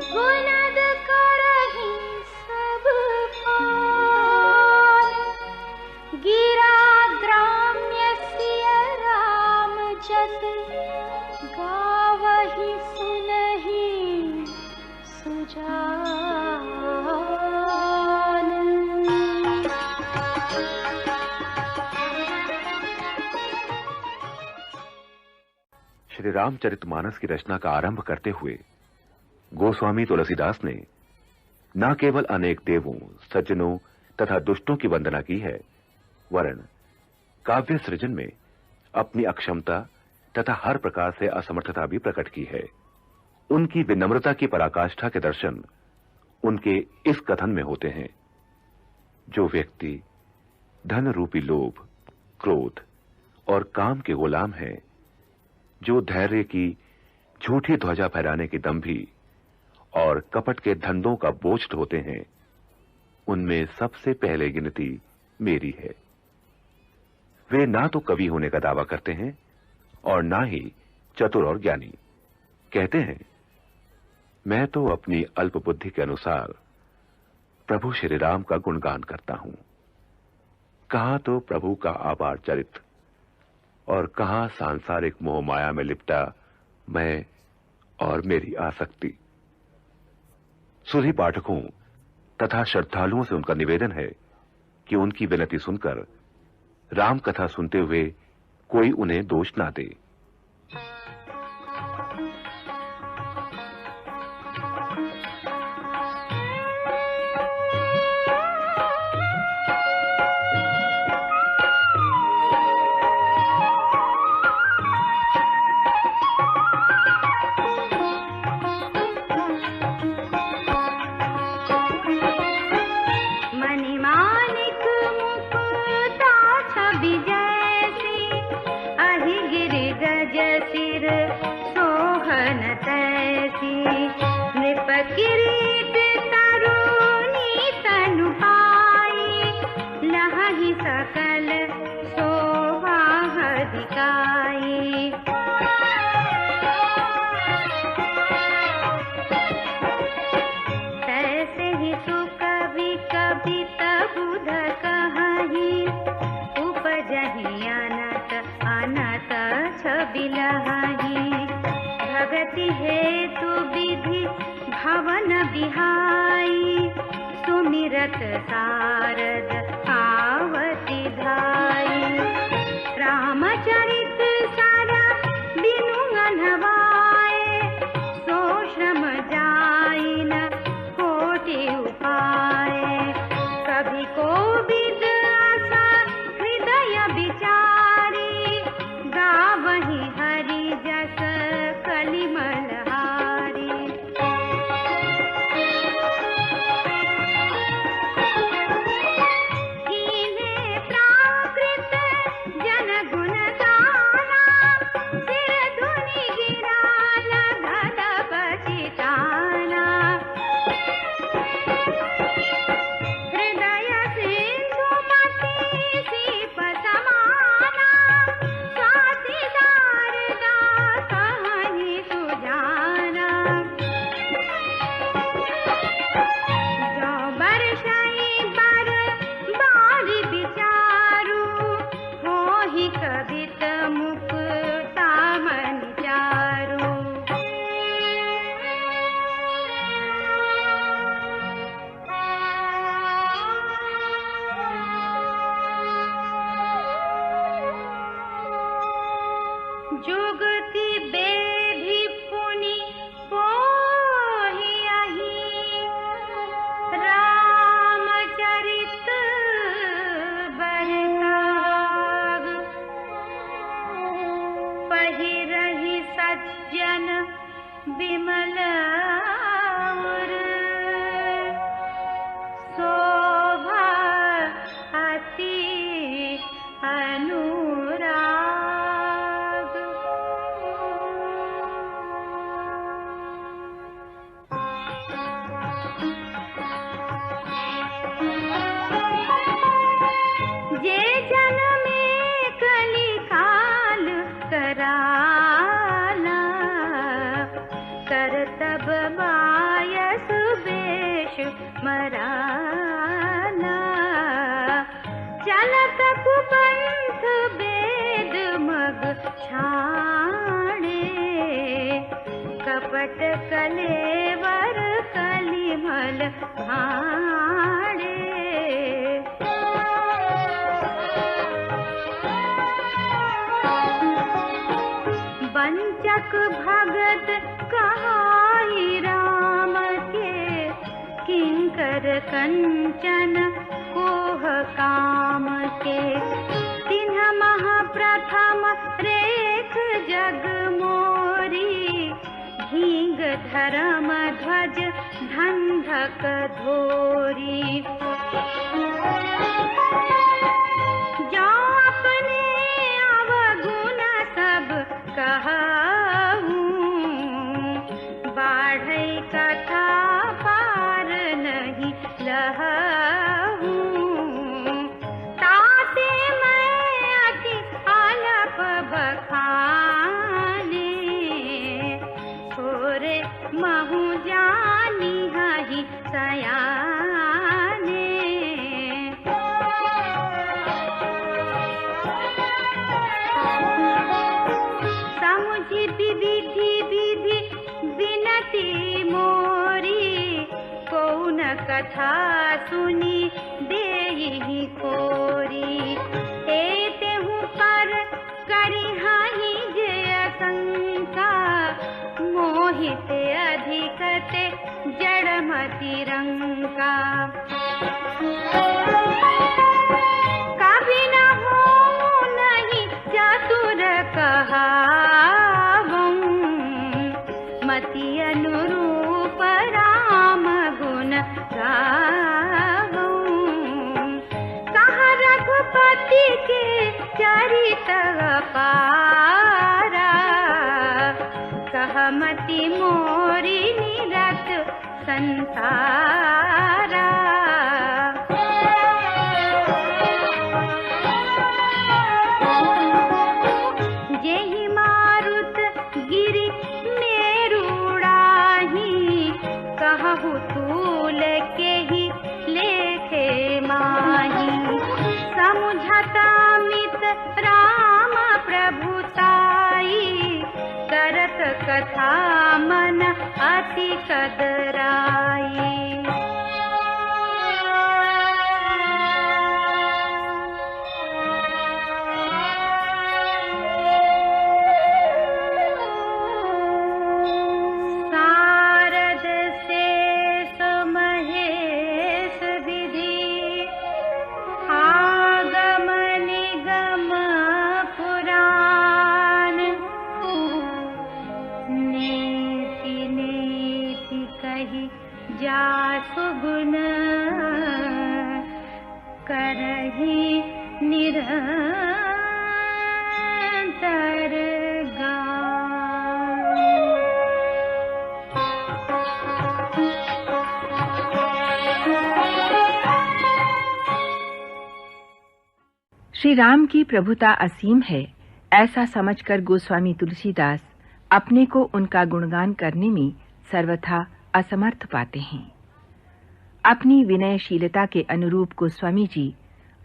गुणद करहि सब पान। गिरा ग्राम्य सिय राम जस, गावहि सुनहि सुजान। श्री रामचरितमानस की रचना का आरंभ करते हुए गोस्वामी तुलसीदास ने न केवल अनेक देवों, सज्जनों तथा दुष्टों की वंदना की है, वरन काव्य सृजन में अपनी अक्षमता तथा हर प्रकार से असमर्थता भी प्रकट की है। उनकी विनम्रता की पराकाष्ठा के दर्शन उनके इस कथन में होते हैं, जो व्यक्ति धन रूपी लोभ, क्रोध और काम के गुलाम है, जो धैर्य की झूठी ध्वजा फहराने की दंभी और कपट के धंधों का बोझ ढोते हैं, उनमें सबसे पहले गिनती मेरी है। वे ना तो कवि होने का दावा करते हैं और ना ही चतुर और ज्ञानी। कहते हैं, मैं तो अपनी अल्प बुद्धि के अनुसार प्रभु श्री राम का गुणगान करता हूं। कहां तो प्रभु का अपार चरित्र और कहां सांसारिक मोह माया में लिपटा मैं और मेरी आसक्ति। सुधी पाठकों तथा श्रद्धालुओं से उनका निवेदन है कि उनकी विनती सुनकर राम कथा सुनते हुए कोई उन्हें दोष ना दे। मणिमाणिक मुकुता छवि जैसी, अहि गिरिजा सकल शोभा दिखाई। तैसे ही सु कभी कभी तबुध कहि, उपजहि अनत अनत छबिलहि। भगति हेतु विधि भवन बिहाई, सुमिरत सारद आवति धाई। रामचरित सारा बिनु अनवाए, सो श्रम जाई न कोटि उपाय। कभी कोविद आशा हृदय विचारी, गावहि हरि जस कलिमल हारी। कीन्हे प्राकृत जन गुण गाना, सिर धुनि गिरा लगल बचिताना। हृदय सिंधुमती सीप समाना, स्वाति शारदा कहानी सुजाना। जो बरसाई बर बारी विचारू, होहि कवित मुक्ता मन चारू। जुगति बेधि पुनि पोहियहि, रामचरित बरताग। पहिरहि सज्जन विमल उर, शोभा अति अनुराग। जे जन में कली काल कराला, करतब बायस बेश मराला। चलत कुपंथ वेद मग छाणे, कपट कलेवर कलिमल भाणे। वंचक भगत कहाई राम के, किंकर कंचन कोह काम के। तिन्ह महाप्रथम रेख जग मोरी, हींग धर्म ध्वज धंधक धोरी। जो अपने अवगुण सब कहूँ, बाढ़ई कथा पार नहीं लहूँ। ताते मैं अति आलप बखाने, छोरे महु जानी हहि सयाने। समुझि विधि विधि विनती मोरी, कौन कथा सुनी देहि कोरी। तेहु पर करिहाहि जे आशंका, मोहित अधिकते जड़मति रंका। कभी न हो नहीं चतुर कहावं, मति अनुरूप राम गुण गावं। कहा रघुपति के चरित अपारा, कहा मति मोरी निरत संसारा। अमित राम प्रभुताई, करत कथा मन अति कदराई। सारद शेष महेश विधि, आगम निगम पुराण, नेति नेति कहि जासु गुण, करहि निरंतर गान। श्री राम की प्रभुता असीम है, ऐसा समझकर गोस्वामी तुलसीदास अपने को उनका गुणगान करने में सर्वथा असमर्थ पाते हैं। अपनी विनयशीलता के अनुरूप गोस्वामी जी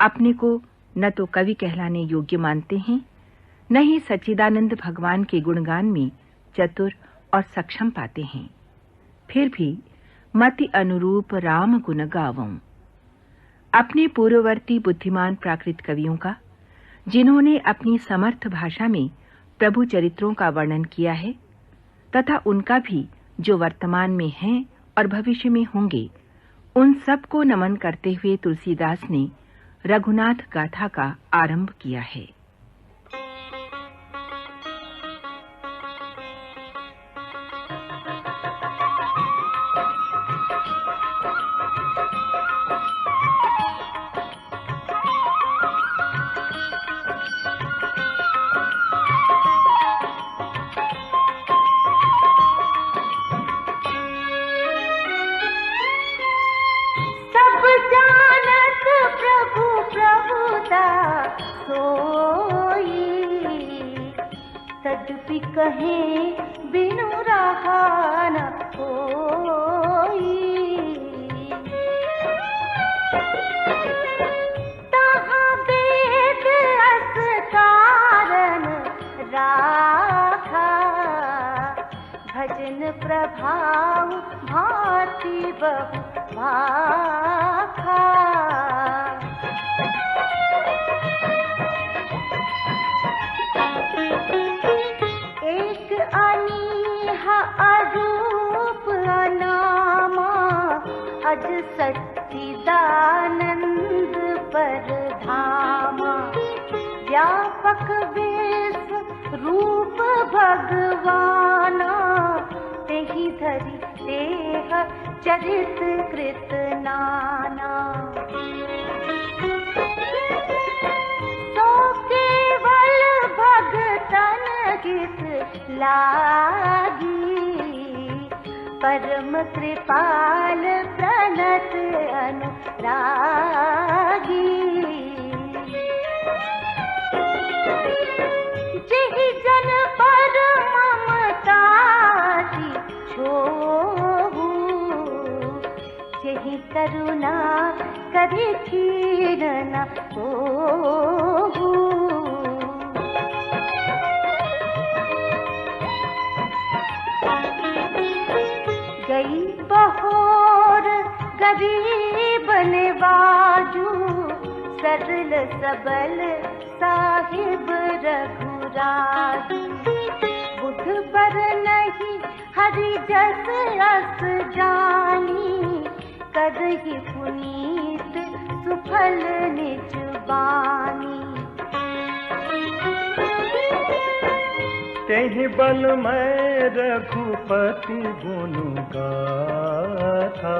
अपने को न तो कवि कहलाने योग्य मानते हैं, न ही सच्चिदानंद भगवान के गुणगान में चतुर और सक्षम पाते हैं। फिर भी मति अनुरूप राम गुण गावऊं। अपने पूर्ववर्ती बुद्धिमान प्राकृत कवियों का, जिन्होंने अपनी समर्थ भाषा में प्रभु चरित्रों का वर्णन किया है, तथा उनका भी जो वर्तमान में हैं और भविष्य में होंगे, उन सब को नमन करते हुए तुलसीदास ने रघुनाथ गाथा का आरंभ किया है। तदपि कहे बिनु रहा न कोई, तहाँ वेद अस कारण राखा, भजन प्रभाव भांति बहु भाखा। एक अनीहा अरूप अनामा, अज सच्चिदानंद परधामा। व्यापक विश्व रूप भगवाना, तेहि धरि देह चरित कृत नाना। भगतन हित लागी, परम कृपाल प्रणत अनुरागी। जेहि जन पर ममता छोहु, जेहि करुणा करि खीर न होहु। गई बहोर गरीब नवाजू, सरल सबल साहिब रघुराजू। बुध बर नहीं हरि जस अस जानी, करहि पुनीत सुफल निज बानी। तेहि बल मैं रघुपति गुण गाथा,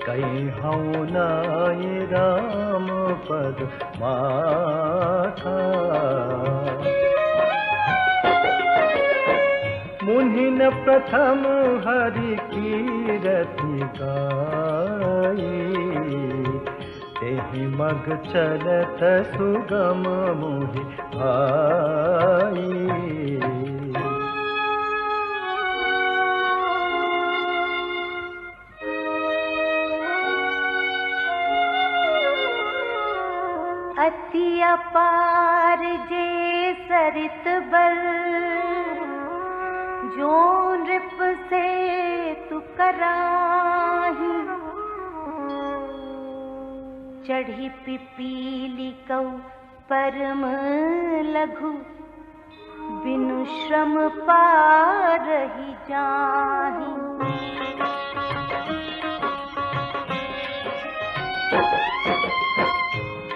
कई हऊँ नाय राम पद माथा। मुनिन प्रथम हरि कीरति गाई, तेहि मग चलत सुगम मोहि भाई। अति अपार जे सरित बल, जो नृप से तु कराही। चढ़ी पिपीली कौ परम लघु, बिनु श्रम पारहि जाहि।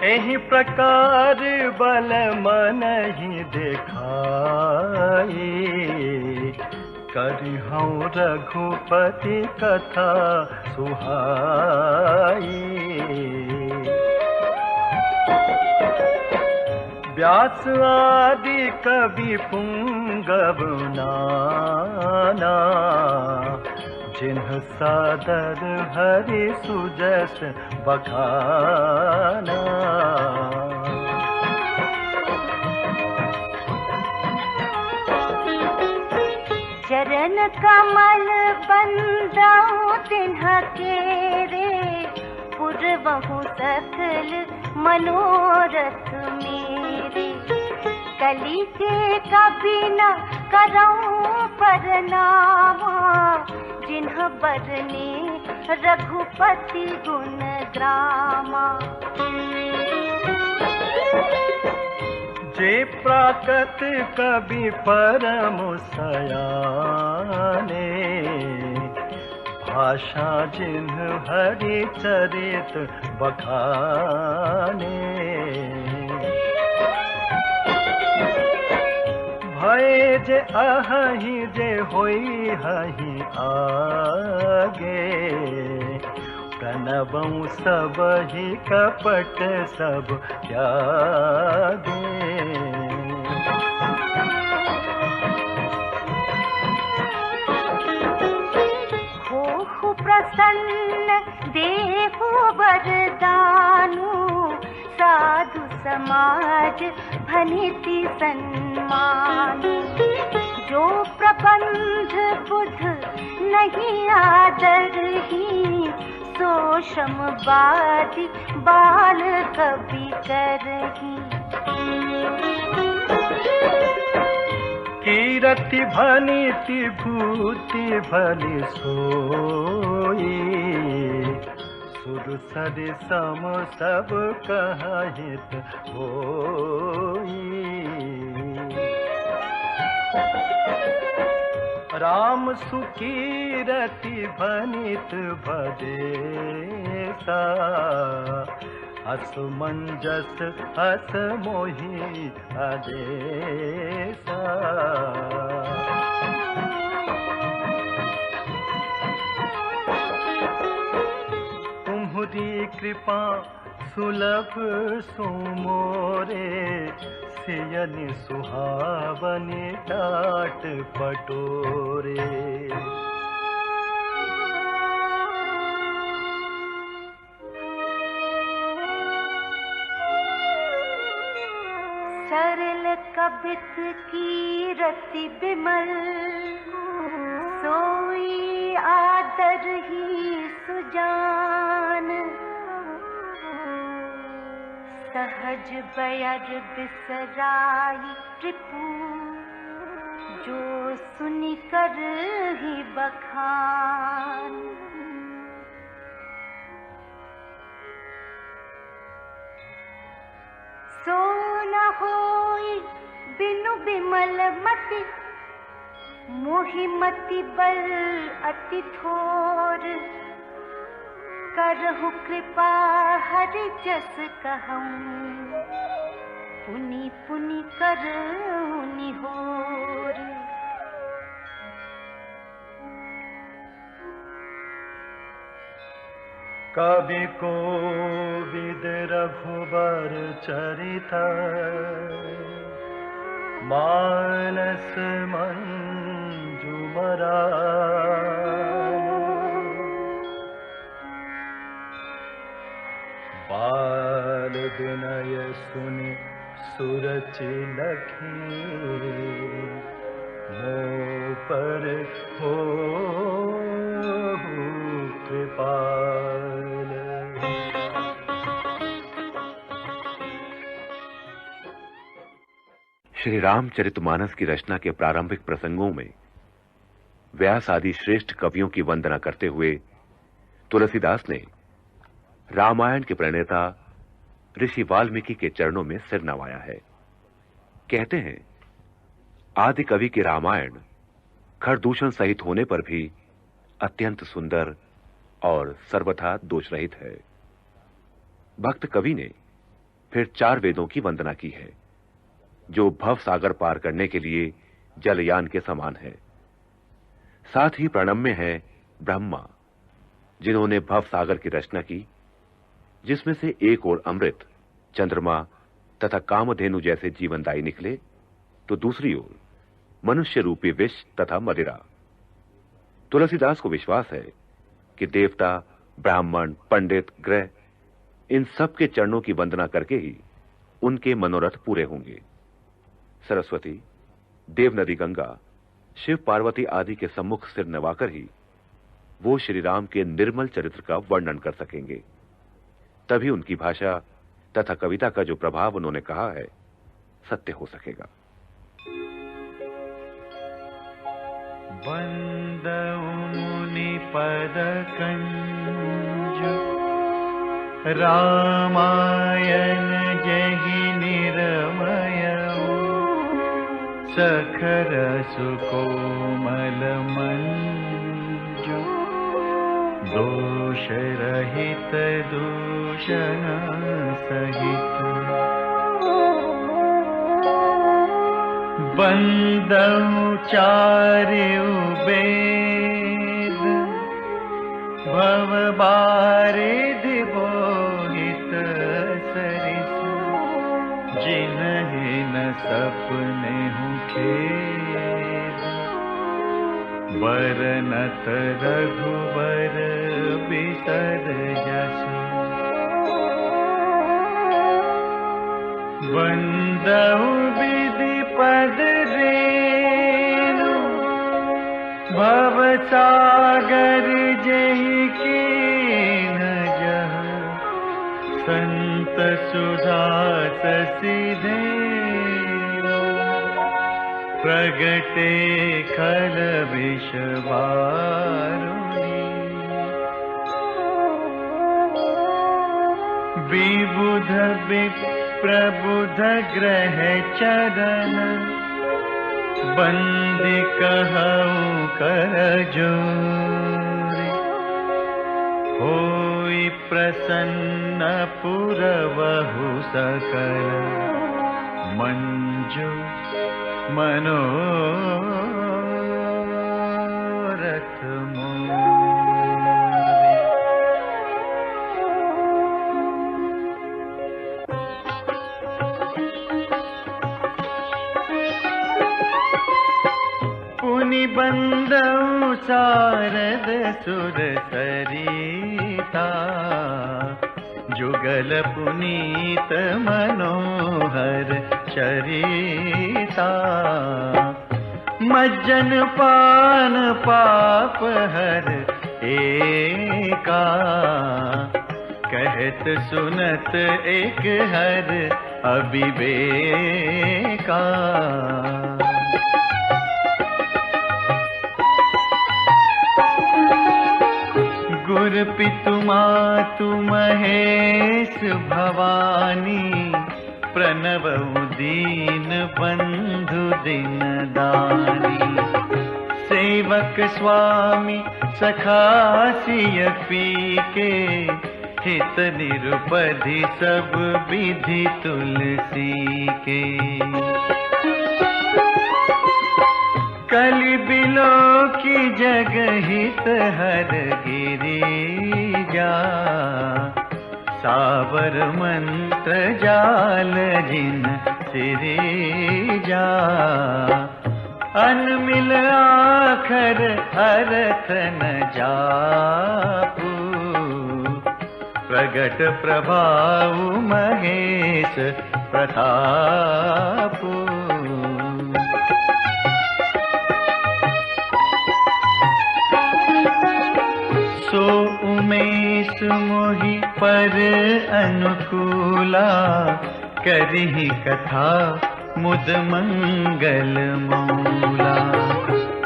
एहि प्रकार बल मनहि देखाई, करिहउँ रघुपति कथा सुहाई। व्यास आदि कवि पुंगव नाना, जिन्ह सादर हरि सुजस बखाना। चरण कमल बंदाऊं तिन्ह केरे, पुरवहु सकल मनोरथ मेरे। कली के कभी न करऊं परनामा, जिन्ह बरने रघुपति गुण ग्रामा। जे प्राकट कवि परम सयाने, भाषा जिन्ह हरि चरित बखाने। भय जे अहि जे होई हहि आगे, प्रणवं सबहि कपट सब त्यागे। होहु प्रसन्न देहु वरदानु, साधु समाज भनिति सन्मान। जो प्रबंध बुध नहीं आदरही, सो श्रमवादी बाल कवि करही। कीरति भनिति भूति भलि सोई, सुर सरि सम सब कहित होई। राम सुकीरति भनित भदेसा, असमंजस हस मोहि आदेसा। तुम्हरी कृपा सुलभ सुमोरे, सियनि सुहावनि टाट पटोरे। सरल कबित की रति बिमल, सोई आदर ही सुजान। सहज बयर बिसराई रिपु, जो सुनि कर ही बखान। सो न होई बिनु बिमल मति, मोहि मति बल अति थोर। करहु कृपा हरि जस कहऊँ, पुनि पुनि करहु निहोर। कवि कोविद रघुबर चरित, मानस मंजु मरान। बाल विनय सुनि सुरचि लखी, मोह पर हो कृपाल। श्री रामचरितमानस की रचना के प्रारंभिक प्रसंगों में व्यास आदि श्रेष्ठ कवियों की वंदना करते हुए तुलसीदास ने रामायण के प्रणेता ऋषि वाल्मीकि के चरणों में सिर नवाया है। कहते हैं, आदि कवि के रामायण खरदूषण सहित होने पर भी अत्यंत सुंदर और सर्वथा दोषरहित है। भक्त कवि ने फिर 4 वेदों की वंदना की है, जो भव सागर पार करने के लिए जलयान के समान है। साथ ही प्रणम्य है ब्रह्मा, जिन्होंने भव सागर की रचना की, जिसमें से एक ओर अमृत, चंद्रमा तथा कामधेनु जैसे जीवनदायी निकले, तो दूसरी ओर मनुष्य रूपी विष तथा मदिरा। तुलसीदास को विश्वास है कि देवता, ब्राह्मण, पंडित, ग्रह, इन सब के चरणों की वंदना करके ही उनके मनोरथ पूरे होंगे। सरस्वती, देव नदी गंगा, शिव पार्वती आदि के सम्मुख सिर नवाकर ही वो श्री राम के निर्मल चरित्र का वर्णन कर सकेंगे। तभी उनकी भाषा तथा कविता का जो प्रभाव उन्होंने कहा है सत्य हो सकेगा। वंदऊ मुनि पद कंज रामायण जहि निरमय सखर सुकोमल मंजु दोष रहित दूषण सहित वंदऊ चार्यु वेद भव बारिधि बोहित सरिस जिन्हि न सपने हूँ खेद वरनत रघुवर बिसर जसु वंदऊ विधि पद रेणु भव सागर जहि कीन जह संत सुधा सिधे प्रगटे खल विष वारुणी विबुध विप्रबुध ग्रह चरण बंदी कहूँ कर जोरी होई प्रसन्न पुरवहु सकल मंजु मनोरथ मोरी। पुनि बंदऊ शारद सुर सरिता जुगल पुनीत मनोहर चरिता मज्जन पान पाप हर एका कहत सुनत एक हर अविवेका गुर पितु मातु महेश भवानी प्रणवउ दीन बंधु दिन दानी सेवक स्वामी सखासिय पी के हित निरुपधि सब विधि तुलसी के कलि बिलो की जग हित हर गिरिजा सावर मंत्र जाल जिन सिरिजा अनमिल आखर अर्थ न जापू प्रगट प्रभाव महेश प्रतापू सो उमेश मोहि पर अनुकूला करहि कथा मुद मंगल मूला।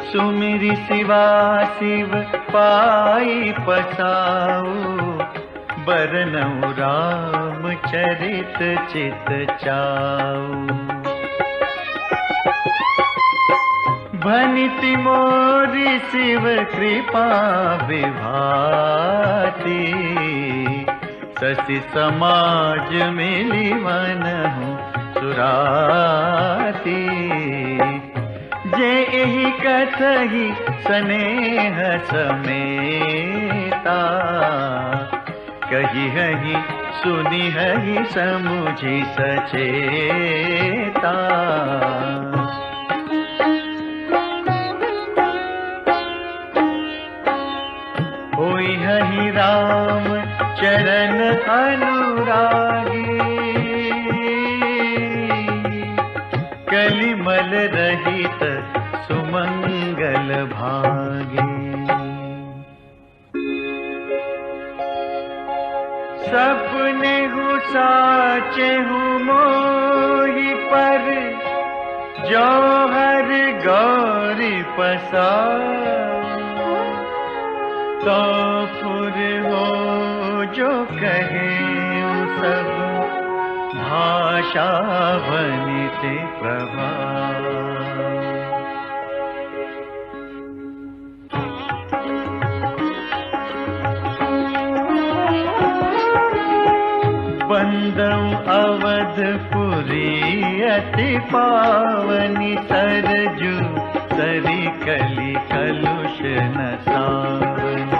सुमिरि शिवा शिव पाई पसाऊ, बरनऊ राम चरित चित चाऊ। भनिति मोरी शिव कृपा विभाति, शशि समाज मिली मनहु सुराती। जे एहि कथहि स्नेह समेता, कहिहि सुनिहि समुझि सचेता। होई हहि राम चरण अनुरागी, कलिमल रहित सुमंगल भागी। सपने हूँ साचे हूँ मोहि पर, जौहर गौरी पसार। तो फुर हो जो कहे सब, भाषा बनिते प्रभा। बंदऊ अवधपुरी अति पावनी, सरजू सरी कली कलुष न सावनी।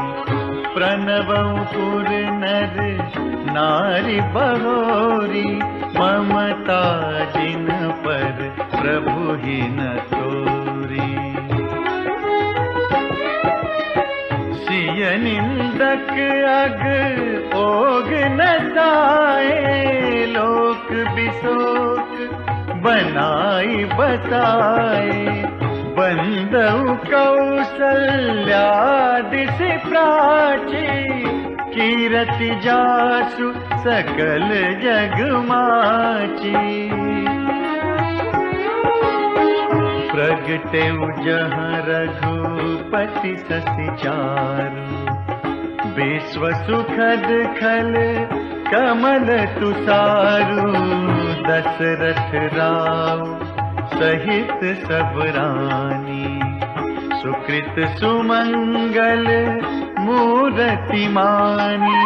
प्रणवऊ पुर नर नारी बहोरी, ममता जिन पर प्रभु ही न तोरी। सिय निंदक अग ओग न जाए, लोक बिसोक बनाई बसाए। बंदऊ कौसल्या दिशि प्राची, कीरति जासु सकल जग माची। प्रगटे जहाँ रघुपति ससि चारु, विश्व सुखद खल कमल तुसारु। दशरथ राव सहित सब रानी, सुकृत सुमंगल मूरति मानी।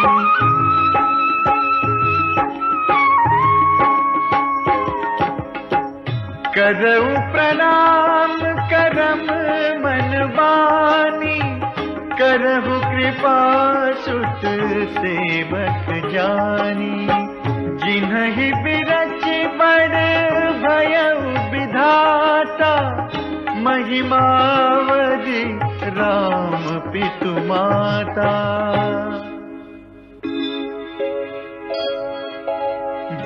करऊ प्रणाम करम मन बानी, करहु कृपा सुत सेवक जानी। जिन्हि बिरच बड़ भयउ विधाता, महिमावधि राम पितु माता।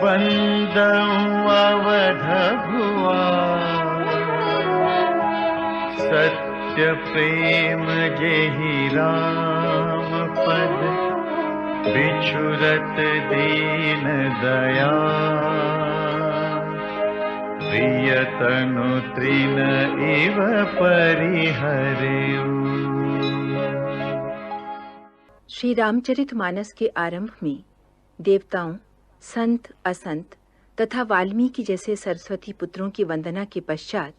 बंदऊ अवध भुआ, सत्य प्रेम जेहि राम पद। बिछुरत दीन दया, प्रियतनु तृण इव परिहरेउ। श्री रामचरितमानस के आरंभ में देवताओं, संत, असंत तथा वाल्मीकि जैसे सरस्वती पुत्रों की वंदना के पश्चात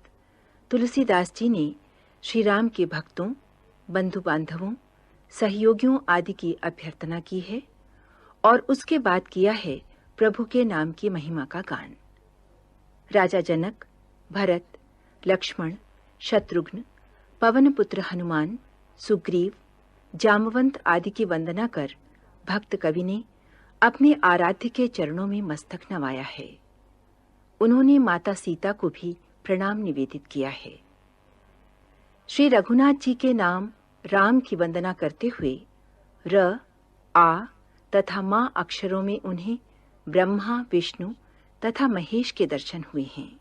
तुलसीदास जी ने श्री राम के भक्तों, बंधु बांधवों, सहयोगियों आदि की अभ्यर्थना की है और उसके बाद किया है प्रभु के नाम की महिमा का गान। राजा जनक, भरत, लक्ष्मण, शत्रुघ्न, पवन पुत्र हनुमान, सुग्रीव, जामवंत आदि की वंदना कर भक्त कवि ने अपने आराध्य के चरणों में मस्तक नवाया है। उन्होंने माता सीता को भी प्रणाम निवेदित किया है। श्री रघुनाथ जी के नाम राम की वंदना करते हुए र, आ तथा मां अक्षरों में उन्हें ब्रह्मा, विष्णु तथा महेश के दर्शन हुए हैं।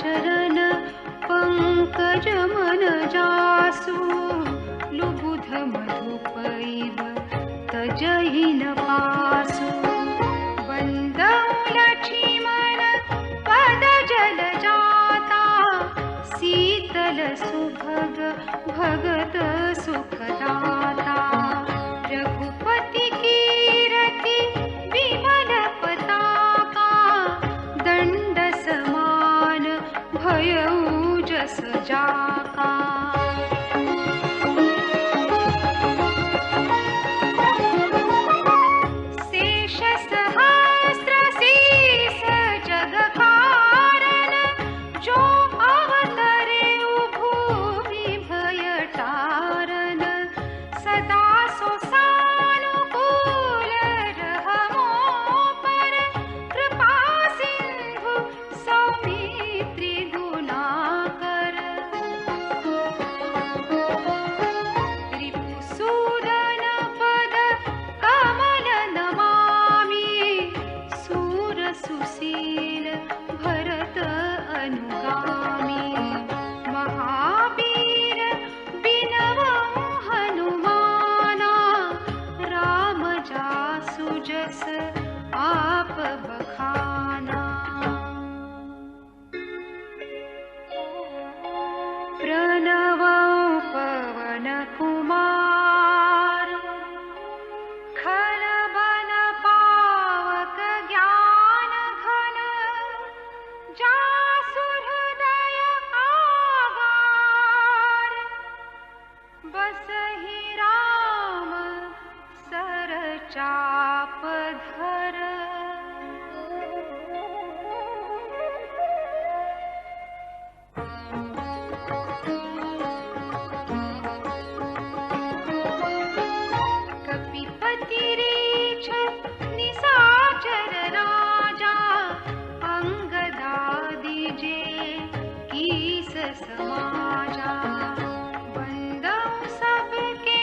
चरण पंकज मन जासु लुबुध मधुपैव तजहि न पासु बंदौ लक्ष्मण पद जल जाता शीतल सुभग भगत सुखदाता रघुपति कीरति विमल पताका दंड समान भयउ जस जाका शेष सहस्र शीस जग कारण जो अवतरे भूमि भय तारन सदा सो सानुकूल रहमो पर कृपा सिंधु सौमित्री गुणाकर रिपुसूदन पद कमल नमामि सूर सुशील भरत अनुगामी महावीर बिनवउ हनुमाना राम जासु जस आप बखाना प्रणवउ पवन कुमार खलबन पावक ज्ञान घन जासु हृदय आगार बसहि राम सर चाप धर कपिपति रीछ निशाचर राजा अंगदादि जे कीस समाजा बंदौ सबके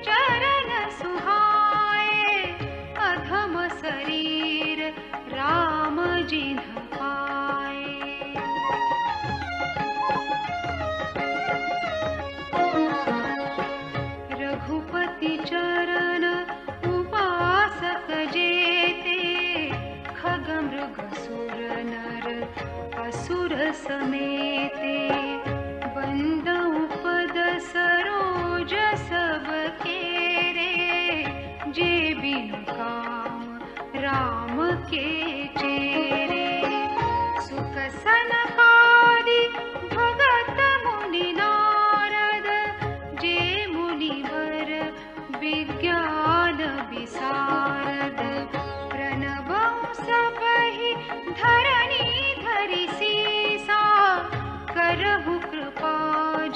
चरण सुहाए अधम शरीर राम जिन्ह पाए रघुपति चरण उपासक जेते खगमृग सुर नर असुर समेते बंदौ पद सरोज सब केरे जे बिनु काम राम के चेरे सुख सनकादि भगत मुनि नारद जे मुनिवर विज्ञान विशारद प्रणवउ सबहि धरणी धरि सीसा करहु कृपा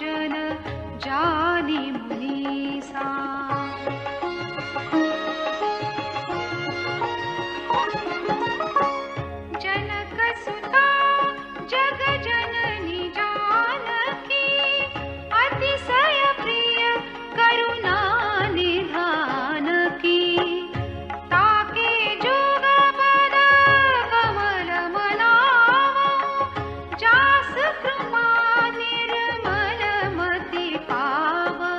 जन जानि मुनीसा जनक सुता जग जननी जानकी अतिशय प्रिय करुणा निधान की ताके जुग पद कमल मनावउ जास कृपा निर्मल मति पावउ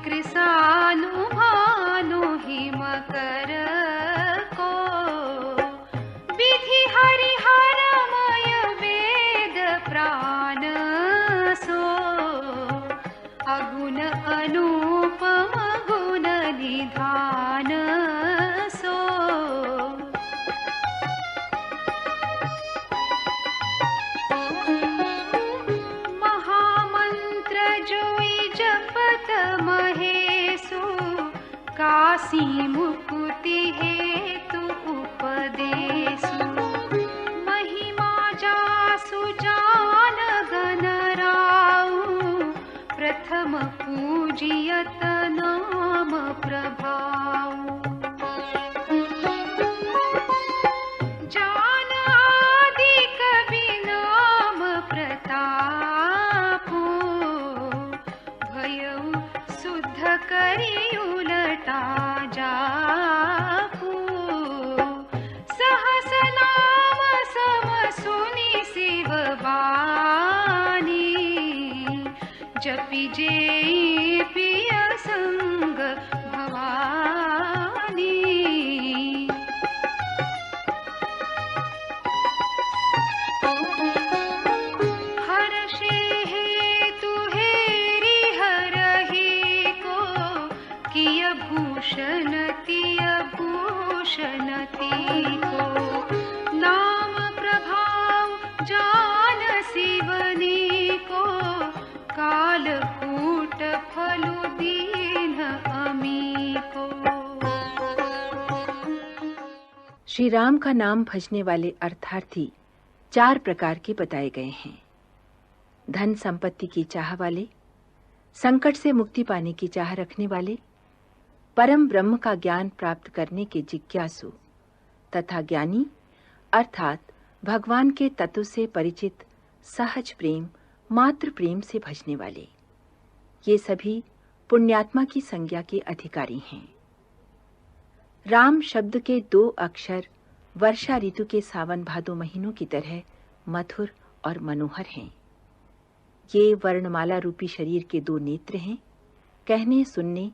कृसानु भानु हिमकर को विधि हरिहरमय वेद प्राण सो अगुण अनुपम गुण निधान सो महामंत्र जोई जपत महेशु काशी मुकुति हेतु उपदेशु महिमा जासु जान गण राउ प्रथम पूजियत नाम प्रभाव जान आदि कवि नाम प्रतापो भयउ शुद्ध करी उलटा जापू सहस नाम सम सुनि शिव बानी जपि जे पिय संग भवानी हर्षे हेतु हेरि हरहि को किय भूषण तिय भूषण को नाम प्रभाव जान शिवनी को काल कूट फलु दीन अमी को। श्री राम का नाम भजने वाले अर्थार्थी 4 प्रकार के बताए गए हैं। धन संपत्ति की चाह वाले, संकट से मुक्ति पाने की चाह रखने वाले, परम ब्रह्म का ज्ञान प्राप्त करने के जिज्ञासु तथा ज्ञानी अर्थात भगवान के तत्व से परिचित सहज प्रेम मात्र प्रेम से भजने वाले, ये सभी पुण्यात्मा की संज्ञा के अधिकारी हैं। राम शब्द के 2 अक्षर वर्षा ऋतु के सावन भादो महीनों की तरह मधुर और मनोहर हैं। ये वर्णमाला रूपी शरीर के 2 नेत्र हैं। कहने, सुनने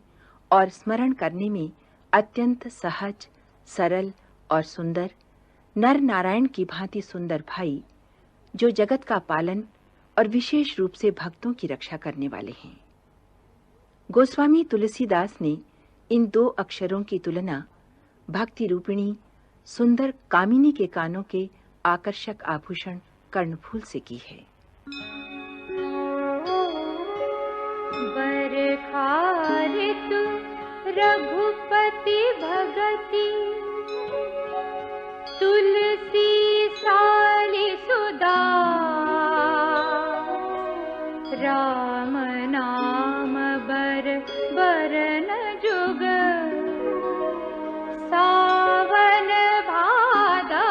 और स्मरण करने में अत्यंत सहज, सरल और सुंदर नर नारायण की भांति सुंदर भाई, जो जगत का पालन और विशेष रूप से भक्तों की रक्षा करने वाले हैं। गोस्वामी तुलसीदास ने इन 2 अक्षरों की तुलना भक्ति रूपिणी सुंदर कामिनी के कानों के आकर्षक आभूषण कर्णफूल से की है। बरखा ऋतु रघुपति भगति तुलसी साली सुधा राम नाम बरन जुग सावन भादौ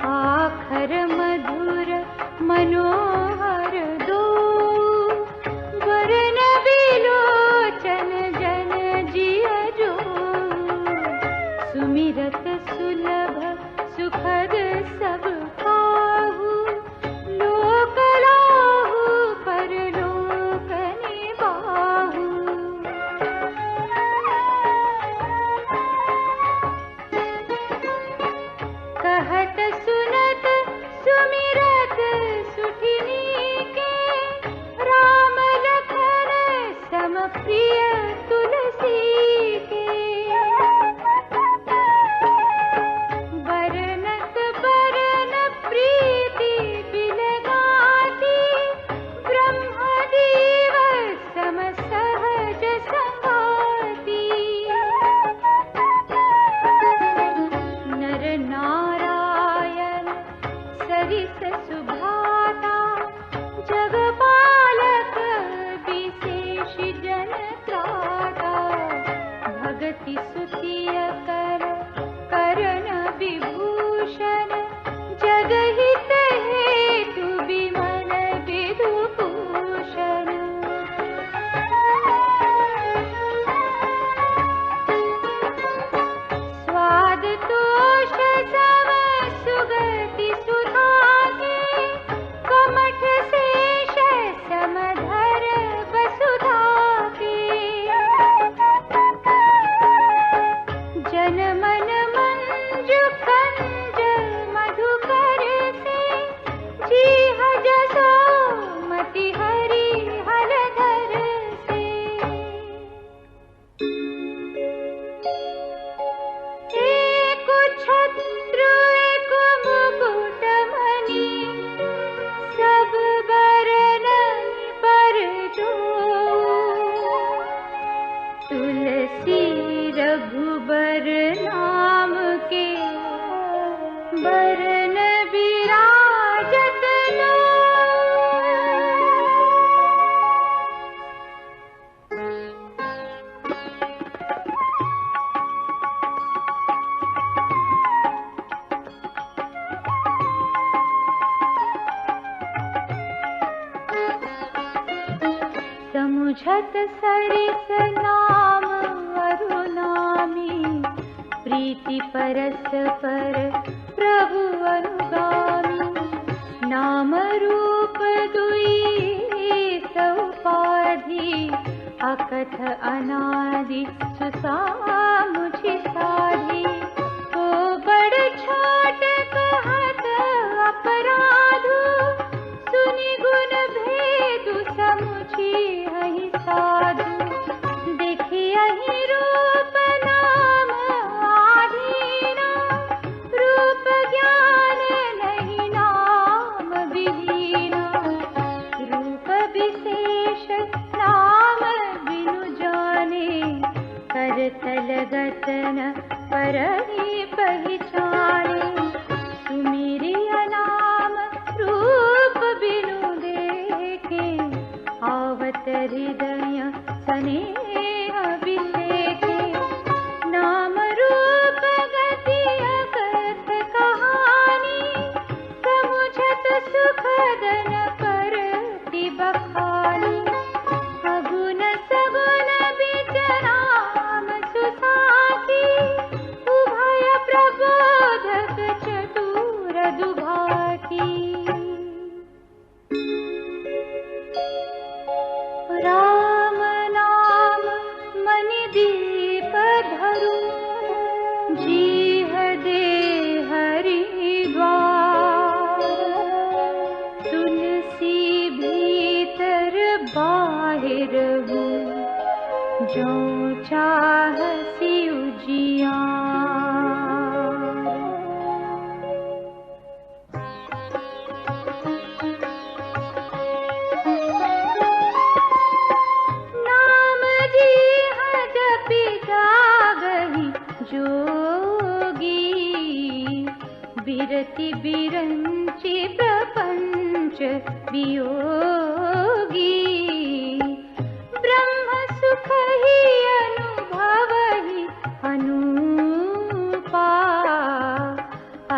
आखर मधुर मनोहर दो वरन बिलोचन जन जिय जो सुमिरत सुलभ सुखद सब काहू लोक लाहू परलोक निबाहू कहत सुनत सुमिरत सुठिनी के राम लखन सम प्रिय तुलसी के बरनत बरन प्रीति बिलगाती ब्रह्मदेव सम सहज संगाती नर नारायण सरिस सुभाता जगपालक विशेष जन त्राता भगति सुतिय करण विभूषण जगहित हेतु विमल विधुभूषण समुझत सरिस नाम अरुनामी, प्रीति परस पर प्रभु अनुगामी। नाम रूप दुई सौपाधि, अकथ अनादि सुसामुझि साधी। ओ बड़ छोट कहत अपराधु, सुनि गुण भेदु समुझि हहि साधु। देखियहि रूप नाम आधीना, रूप ज्ञान नहीं नाम विहीना। रूप विशेष नाम बिनु जाने, करतल गतन परहि पहिचाने। सुमिरिया नाम रूप बिनु देखे, आवत हृदय स्नेह विलेखे। नाम रूप गति अकथ कहानी, समुझत सुखदन करति बखानी। अगुन सगुन बीच नाम सुसाखी, उभय प्रबोधक चतुर दुभाती। राम नाम मनि दीप धरु, जीह दे हरि द्वार। तुलसी भीतर बाहिर हूँ, जो चाहसी उजियार। नाम जीह जपि जागहि जोगी, बिरति बिरंचि प्रपंच वियोगी। ब्रह्म सुख ही अनुभवहि अनूपा,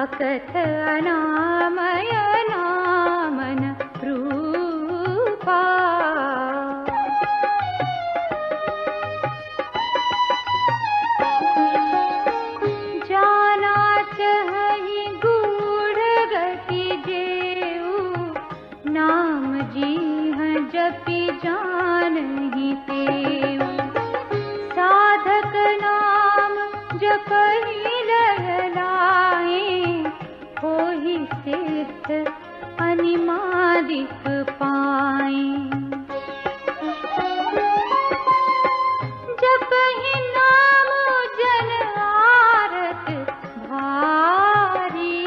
अकथ अनामय नामन रूपा। जाना चहि गूढ़ गति जेऊ, नाम जीह जपि जानहि तेऊ। साधक नाम जपहि लहलाए, होहि सिद्ध अनिमादिक पाए। जपहि नाम जन आरत भारी,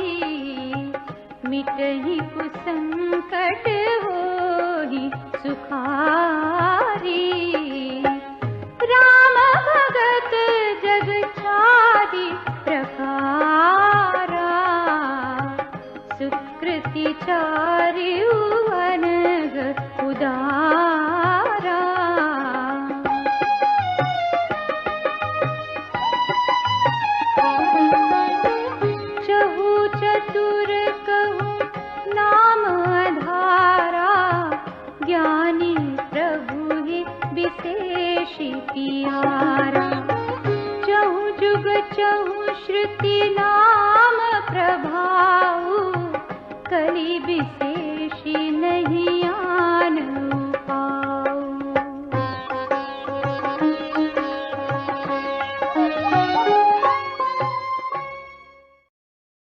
मिटहि कुसंकट होहि सुखारी। राम भगत जग चारि प्रकारा, सुकृति चारिउ अनग उदारा। चहु चतुर कहु नाम आधारा, ज्ञानी प्रभु ही विशेषि पियारा। चहु जुग चहु श्रुति नाम